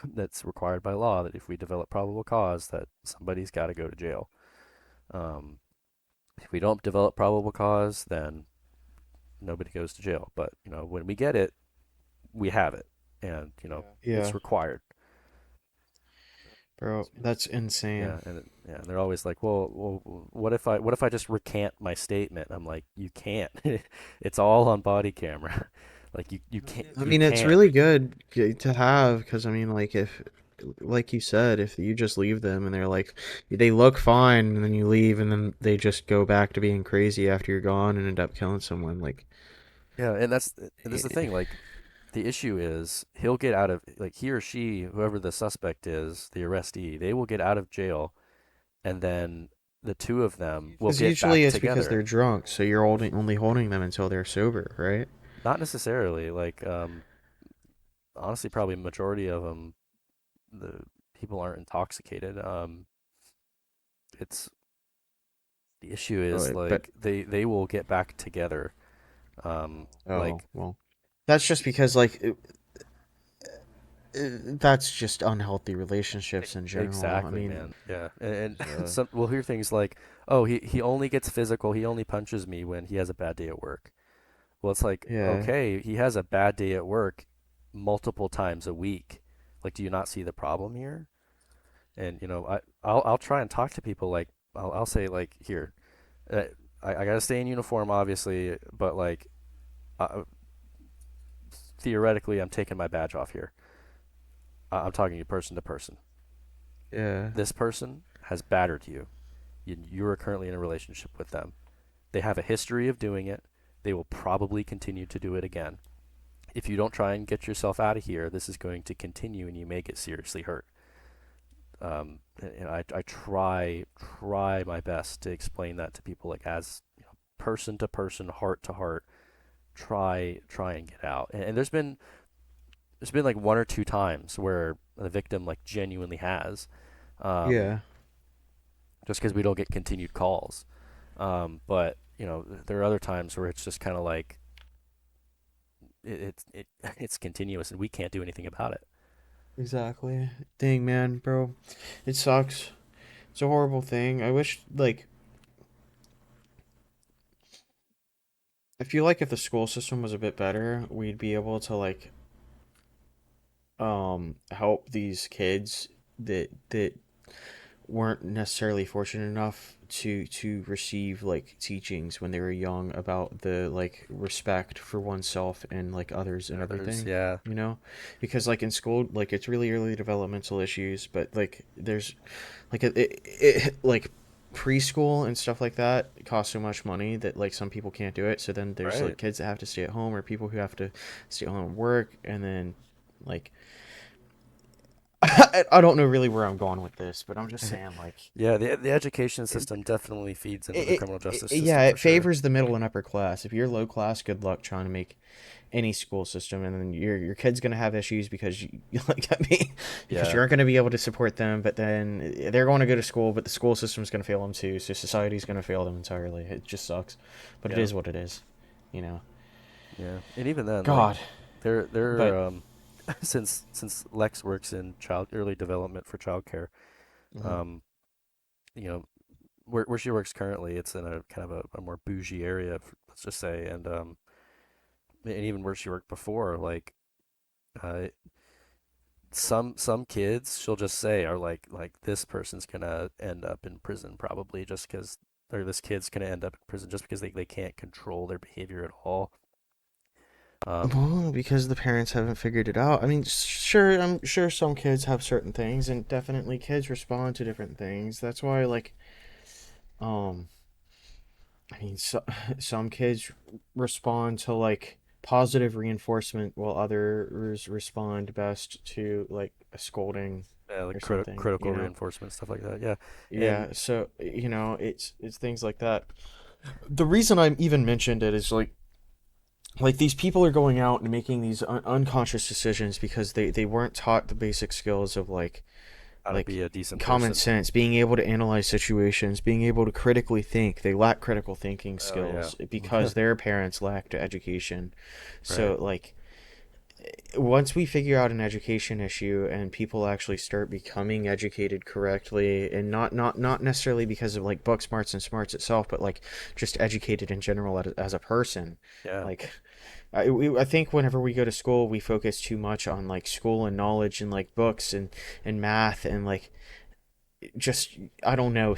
that's required by law, that if we develop probable cause, that somebody's got to go to jail. Um, if we don't develop probable cause, then nobody goes to jail. But when we get it, we have it, and Yeah. it's required. Bro, that's insane. Yeah, and they're always like, well, what if I just recant my statement? I'm like, you can't. It's all on body camera. Like, you can't I you mean, it's can't. really good to have because I mean, like if, like you said, if you just leave them and they're like, they look fine, and then you leave, and then they just go back to being crazy after you're gone and end up killing someone, like, Yeah, and that's the thing. Like, the issue is, he'll get out of, like, he or she, whoever the suspect is, the arrestee, they will get out of jail, and then the two of them will because get usually back it's because together. they're drunk, so you're only holding them until they're sober, right? Not necessarily. Like, honestly, probably majority of them, the people aren't intoxicated. It's The issue is, But like, they will get back together. Oh, Like well. That's just because that's just unhealthy relationships in general. I exactly, mean, man. Yeah, and uh, some we'll hear things like, "Oh, he only gets physical. He only punches me when he has a bad day at work." Well, it's like, yeah, okay, he has a bad day at work multiple times a week. Like, do you not see the problem here? And I'll try and talk to people like I'll say like, here, uh, I gotta stay in uniform, obviously, but like, uh, theoretically, I'm taking my badge off here. I'm talking to you person to person. yeah, This person has battered you. You are currently in a relationship with them. They have a history of doing it. They will probably continue to do it again. If you don't try and get yourself out of here, this is going to continue and you may get seriously hurt. And I try my best to explain that to people, like, as person to person, heart to heart. Try and get out. And there's been like one or two times where the victim like genuinely has, um, yeah, just because we don't get continued calls. But there are other times where it's just kind of like it's continuous and we can't do anything about it. exactly. Dang, man, bro, it sucks. It's a horrible thing. I wish, like, I feel like if the school system was a bit better, we'd be able to like help these kids that weren't necessarily fortunate enough to receive like teachings when they were young about the like respect for oneself and like others and Others, everything, yeah, you know, because like in school like it's really early developmental issues, but like there's like like preschool and stuff like that costs so much money that like some people can't do it, so then there's like right. kids that have to stay at home or people who have to stay home and work, and then like I don't know really where I'm going with this, but I'm just saying like Yeah, the education it, system definitely feeds into the criminal justice yeah, system for it sure. favors the middle and upper class. If you're low class, good luck trying to make any school system, and then your kid's gonna have issues because you like I mean, because you Yeah, aren't gonna be able to support them. But then they're going to go to school, but the school system's gonna fail them too. So society's gonna fail them entirely. It just sucks, but it yeah, is what it is, you know. yeah. And even then, like, God, they're but since Lex works in child early development for childcare, mhm. um, you know, where she works currently, it's in a kind of a more bougie area, let's just say, and even where she worked before, like, uh, some kids she'll just say are like this person's gonna end up in prison probably just because, or this kid's gonna end up in prison just because they can't control their behavior at all. Um, Well, because the parents haven't figured it out. I mean, sure, I'm sure some kids have certain things, and definitely kids respond to different things. That's why, like, um, I mean, some kids respond to like positive reinforcement, while others respond best to like a scolding yeah, or like something. You critical know? reinforcement stuff like that. Yeah, and Yeah. So it's things like that. The reason I even mentioned it is like these people are going out and making these unconscious decisions because they weren't taught the basic skills of how to like be a decent common person. sense, being able to analyze situations, being able to critically think. They lack critical thinking Oh yeah, skills because their parents lacked education. right. So like once we figure out an education issue and people actually start becoming educated correctly, and not necessarily because of like book smarts and smarts itself, but like just educated in general as a person, Yeah, like I think whenever we go to school, we focus too much on like school and knowledge and like books and math and like just I don't know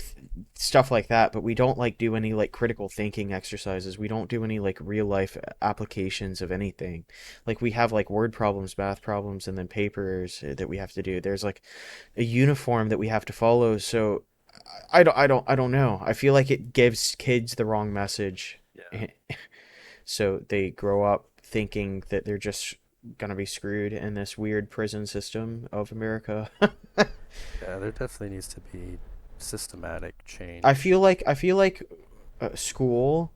stuff like that. But we don't like do any like critical thinking exercises. We don't do any like real life applications of anything. Like we have like word problems, math problems, and then papers that we have to do. There's like a uniform that we have to follow. So I don't know. I feel like it gives kids the wrong message. yeah, So they grow up thinking that they're just gonna be screwed in this weird prison system of America. yeah. There definitely needs to be systematic I change. feel like school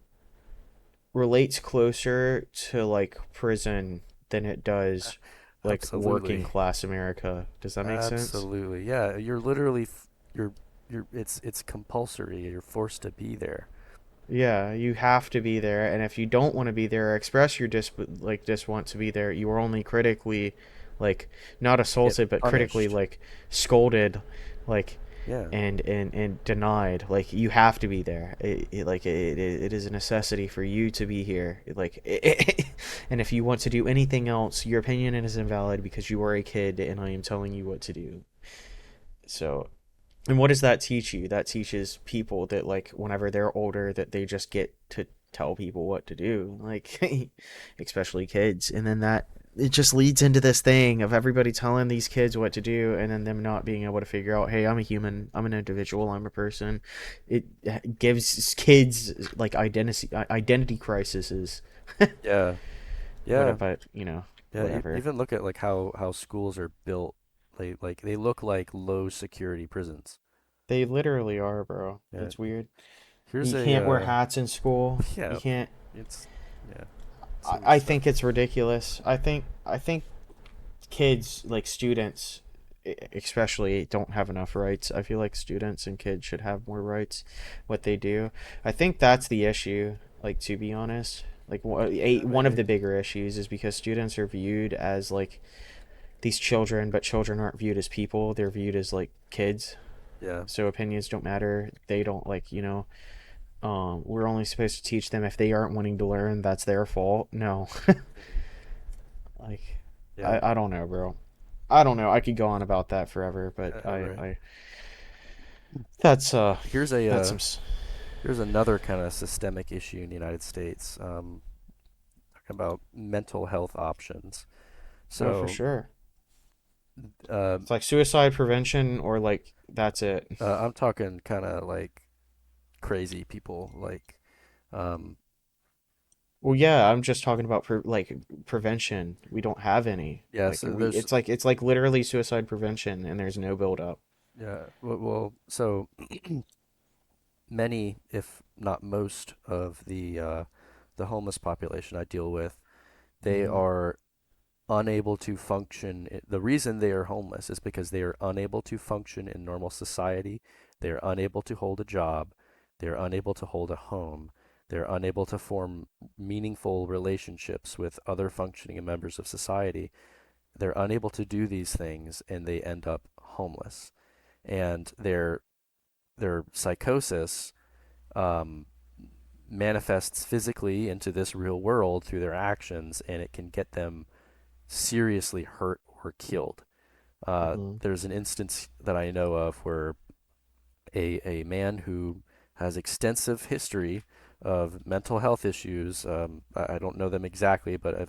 relates closer to like prison than it does like working Absolutely, class America. Does that make sense? absolutely. Yeah, you're literally you're it's compulsory. You're forced to be there. Yeah, you have to be there, and if you don't want to be there or express your just want to be there, you are only critically, like, not You get assaulted, but critically, punished. like, scolded, like, Yeah, and denied. Like, you have to be there. It is a necessity for you to be here. And if you want to do anything else, your opinion is invalid because you are a kid, and I am telling you what to do. So, and what does that teach you? That teaches people that, like, whenever they're older, that they just get to tell people what to do, like, especially kids. And then that it just leads into this thing of everybody telling these kids what to do, and then them not being able to figure out, hey, I'm a human, I'm an individual, I'm a person. It gives kids like identity crises. yeah, yeah, But yeah. whatever. Even look at like how schools are built. They look like low security prisons. They literally are, bro. Yeah. It's weird. Here's You a can't wear hats in school. You yeah. can't. It's yeah. I Silly think stuff. it's ridiculous. I think kids, like students especially, don't have enough rights. I feel like students and kids should have more rights what they do. I think that's the issue, like, to be honest. Like, Yeah, one of maybe. the bigger issues is because students are viewed as, like, these children, but children aren't viewed as people. They're viewed as, like, kids. Yeah. So opinions don't matter. They don't, like, we're only supposed to teach them if they aren't wanting to learn, that's their fault. No. Mhm. Like, Yeah. I don't know, bro. I don't know. I could go on about that forever, but Right. that's Here's a that's some. here's another kind of systemic issue in the United States. Talking about mental health options. Oh, for So, sure. uh, It's like suicide prevention, or like that's it. I'm talking kind of like crazy people, like, um, Well, yeah, I'm just talking about like prevention. We don't have any. yeah. Like, So there's it's like literally suicide prevention, and there's no build up. yeah. So many, if not most, of the homeless population I deal with, they Mhm. are unable to function. The reason they are homeless is because they are unable to function in normal society. They are unable to hold a job. They are unable to hold a home. They're unable to form meaningful relationships with other functioning members of society. They're unable to do these things and they end up homeless. And their psychosis um, manifests physically into this real world through their actions, and it can get them seriously hurt or killed. Mhm. There's an instance that I know of where a man who has extensive history of mental health issues. I don't know them exactly, but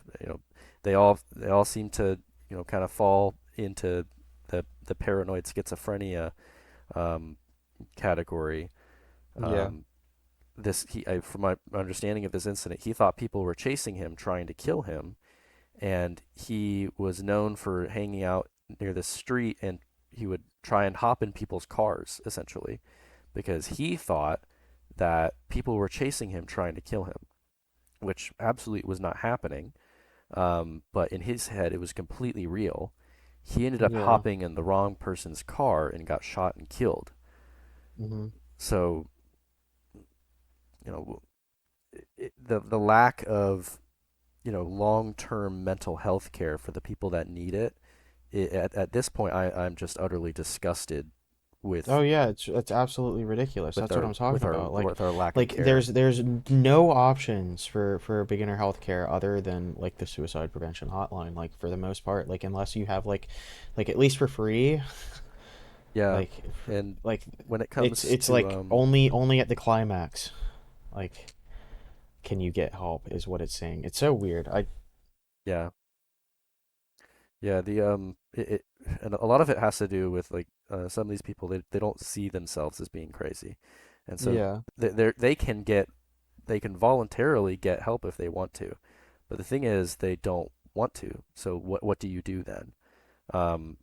they all seem to kind of fall into the paranoid schizophrenia um, category. Yeah. Um, from my understanding of this incident, he thought people were chasing him, trying to kill him, and he was known for hanging out near the street, and he would try and hop in people's cars essentially because he thought that people were chasing him trying to kill him, which absolutely was not happening. But in his head, it was completely real. He ended up Yeah. hopping in the wrong person's car and got shot and killed. Mhm. So, you know, the lack of long-term mental health care for the people that need it, at this point, I'm just utterly disgusted Oh with yeah, it's absolutely ridiculous. with That's what our I'm talking with our about. with our lack of Like care. there's no options for beginner health care other than, like, the suicide prevention hotline. Like, for the most part, like, unless you have, like, at least for free, Yeah, like and like when it it's comes it's to like only at the climax, like, can you get help, is what it's saying. It's so weird. I yeah, yeah, and a lot of it has to do with like some of these people, they don't see themselves as being crazy, and so Yeah. they can voluntarily get help if they want to, but the thing is they don't want to. So what do you do then?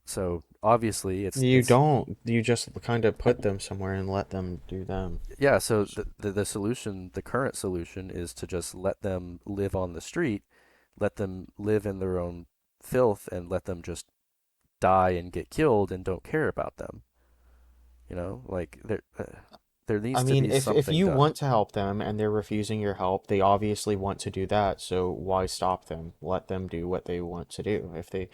So obviously You it's don't. You just kind of put them somewhere and let them do them. yeah. So the solution, the current solution, is to just let them live on the street, let them live in their own filth, and let them just die and get killed, and don't care about them. Like they're there I needs to mean, be if something you done. want to help them and they're refusing your help, they obviously want to do that. So why stop them? Let them do what they want to do. If they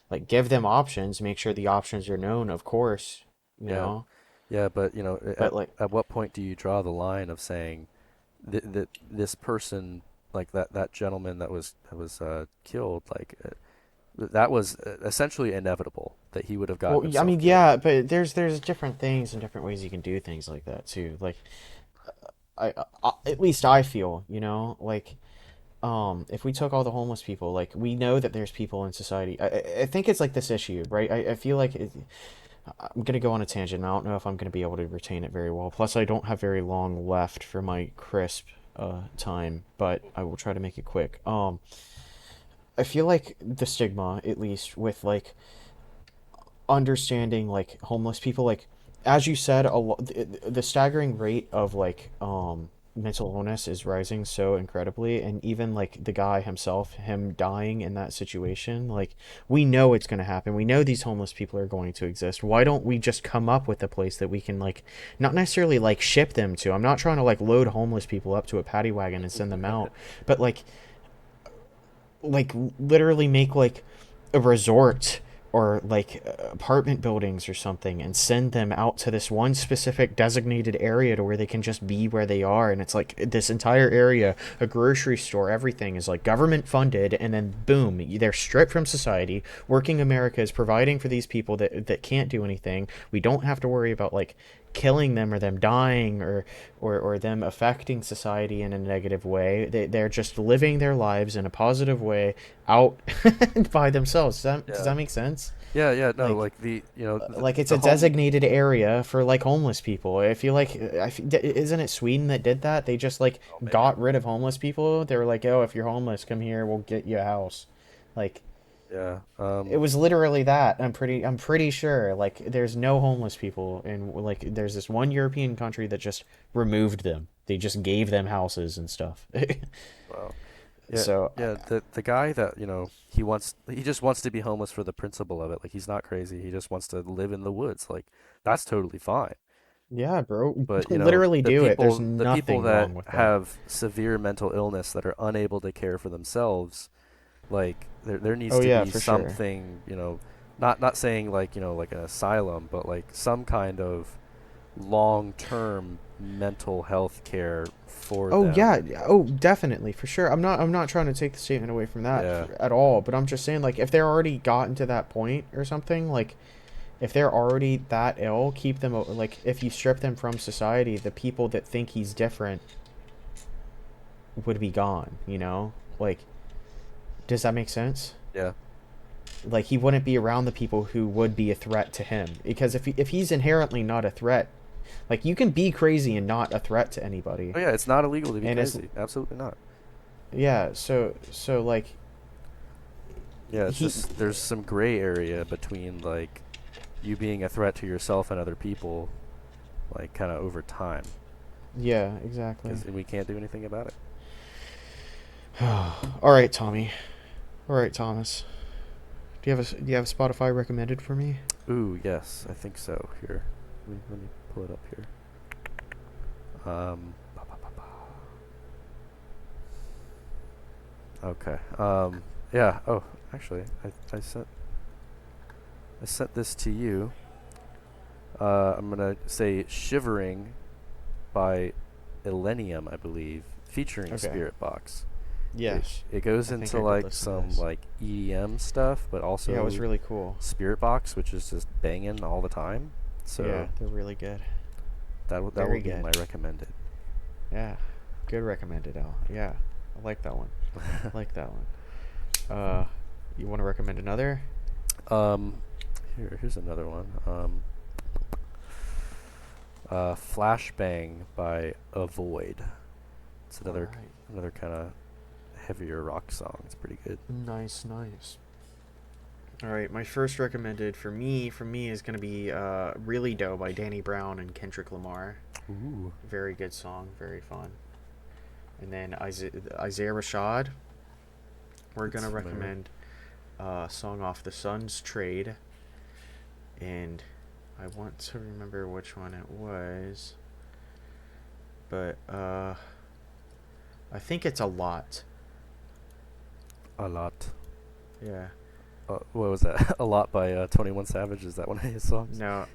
like give them options, make sure the options are known, of course, you Yeah, know. yeah, but But like, at what point do you draw the line of saying that this person, like that gentleman that was killed, like that was essentially inevitable that he would have gotten well, I himself mean, killed. yeah, but there's different things and different ways you can do things like that too. Like, at least I feel, like if we took all the homeless people, like we know that there's people in society. I think it's like this issue, right? I feel like I'm gonna go on a tangent. I don't know if I'm gonna be able to retain it very well. Plus, I don't have very long left for my crisp time, but I will try to make it quick. I feel like the stigma, at least with like understanding like homeless people, like as you said, the staggering rate of like mental illness is rising so incredibly, and even like the guy himself, him dying in that situation, like we know it's going to happen. We know these homeless people are going to exist. Why don't we just come up with a place that we can like not necessarily like ship them to? I'm not trying to like load homeless people up to a paddy wagon and send them out, but like literally make like a resort or like apartment buildings or something and send them out to this one specific designated area to where they can just be where they are, and it's like this entire area, a grocery store, everything is like government funded, and then boom, they're stripped from society. Working America is providing for these people that can't do anything. We don't have to worry about like killing them or them dying or them affecting society in a negative way. They're just living their lives in a positive way out by themselves. Does Yeah, that make sense? yeah, yeah. No, Like, like like it's the a home. designated area for like homeless people. I feel like isn't it Sweden that did that? They just like Oh man. got rid of homeless people. They were like, "Oh, if you're homeless, come here. We'll get you a house." Like Yeah. it was literally that. I'm pretty sure like there's no homeless people, and like there's this one European country that just removed them. They just gave them houses and stuff. Wow. Yeah, So yeah. The guy that he just wants to be homeless for the principle of it. Like he's not crazy. He just wants to live in the woods. Like that's totally fine. yeah, bro, But literally do it. There's the people nothing that wrong with that. have severe mental illness that are unable to care for themselves, like there needs Oh to yeah, be for sure. something, not saying like, like an asylum, but like some kind of long-term mental health care for Oh them. yeah, oh definitely for sure. I'm not trying to take the statement away from that Yeah. at all, but I'm just saying like if they're already gotten to that point or something, like if they're already that ill, keep them like if you strip them from society, the people that think he's different would be gone, you know? Like does that make sense? Yeah. Like he wouldn't be around the people who would be a threat to him because if he's inherently not a threat, like you can be crazy and not a threat to anybody. Oh yeah, it's not illegal to be And it's crazy. Absolutely not. yeah, so like Yeah, it's he just there's some gray area between like you being a threat to yourself and other people, like kind of over time, yeah, exactly. because we can't do anything about it. All right, Tommy. All right, Thomas. Do you have a Spotify recommended for me? Ooh, yes, I think so. Here, let me pull it up here. Ba, ba, ba, ba. Okay. Yeah. Oh, actually, I sent this to you. I'm gonna say "Shivering" by Illenium, I believe, featuring Okay. Spirit Box. It Yes. it goes I think into I did like listen to some this. like EDM stuff, but Yeah, it was also really cool. Spirit Box, which is just banging all the time. Yeah, So they're really good. that will Very be good. my recommended. Yeah. Good recommended, Al. Yeah. I like that one. I like that one. Uh, you want to recommend another? um, here's another one. Flashbang by Avoid. It's All another right. another kind of heavier rock song. It's pretty good. Nice, nice. All right, my first recommended for me is gonna be "Really Dough" by Danny Brown and Kendrick Lamar. Ooh, Very good song, very fun. And then Isaiah Rashad, we're it's gonna familiar. recommend a song off the Sun's Trade, and I want to remember which one it was. but I think it's a lot. A lot. Yeah. What was that? A lot by 21 Savage. Is that one of his songs? No.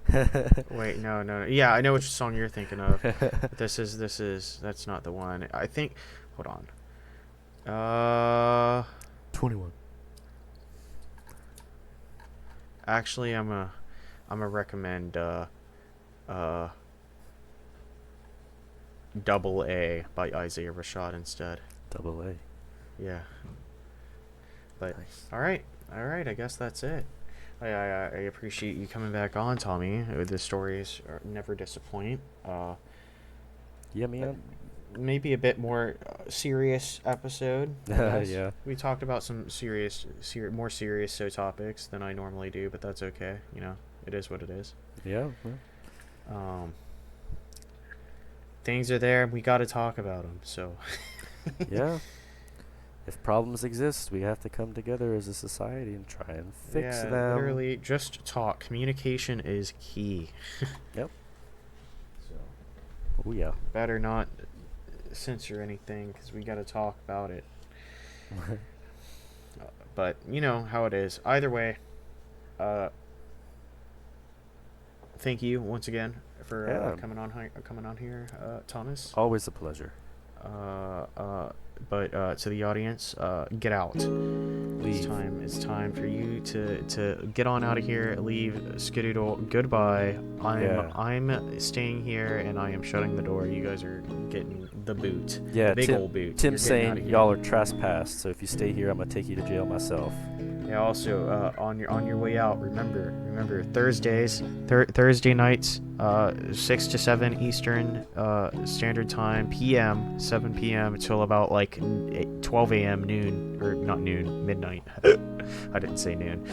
Wait, no. Yeah, I know which song you're thinking of. But that's not the one. I think. Hold on. 21. Actually, I'm a recommend uh Double A by Isaiah Rashad instead. Double A. Yeah. But Nice. all right. I guess that's it. I appreciate you coming back on, Tommy. The stories never disappoint. Yeah, Uh, man. maybe a bit more serious episode, I guess. Yeah. We talked about some more serious topics than I normally do, but that's okay. It is what it is. Yeah. Yeah. Um, things are there. We got to talk about them. So. Yeah. If problems exist, we have to come together as a society and try and fix Yeah, them. literally, just talk. Communication is key. Yep. So Oh yeah. better not censor anything because we got to talk about it. But you know how it is. Either way, uh, thank you once again for Yeah. coming on here, Thomas. Always a pleasure. Uh, uh, but to the audience, get out. Leave. It's time for you to get on out of here. Leave. Skidoodle. Goodbye. Yeah. I'm staying here and I am shutting the door. You guys are getting the boot. Yeah. The big old boot. You're Tim's getting outta saying here. y'all are trespassed, so if you stay here, I'm gonna take you to jail myself. Yeah. Also, on your way out, remember Thursday nights, 6 to 7 Eastern Standard Time, PM, 7 p.m. until about like 12 a.m. noon, or not noon, midnight. I didn't say noon.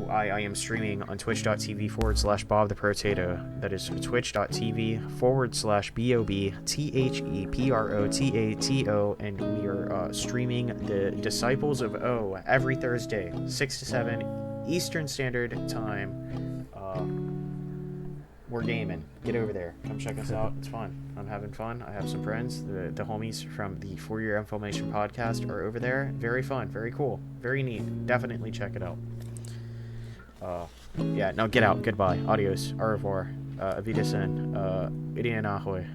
I am streaming on twitch.tv/Bob the Potato. That is twitch.tv/BobTheProtato, and we are streaming the Disciples of O every Thursday, 6 to 7 Eastern Standard Time. We're gaming. Get over there. Come check us out. It's fun. I'm having fun. I have some friends. The homies from the For Your Information podcast are over there. Very fun. Very cool. Very neat. Definitely check it out. Yeah, no, get out. Goodbye. Adios. Au revoir. Wiedersehen. Idianahoy.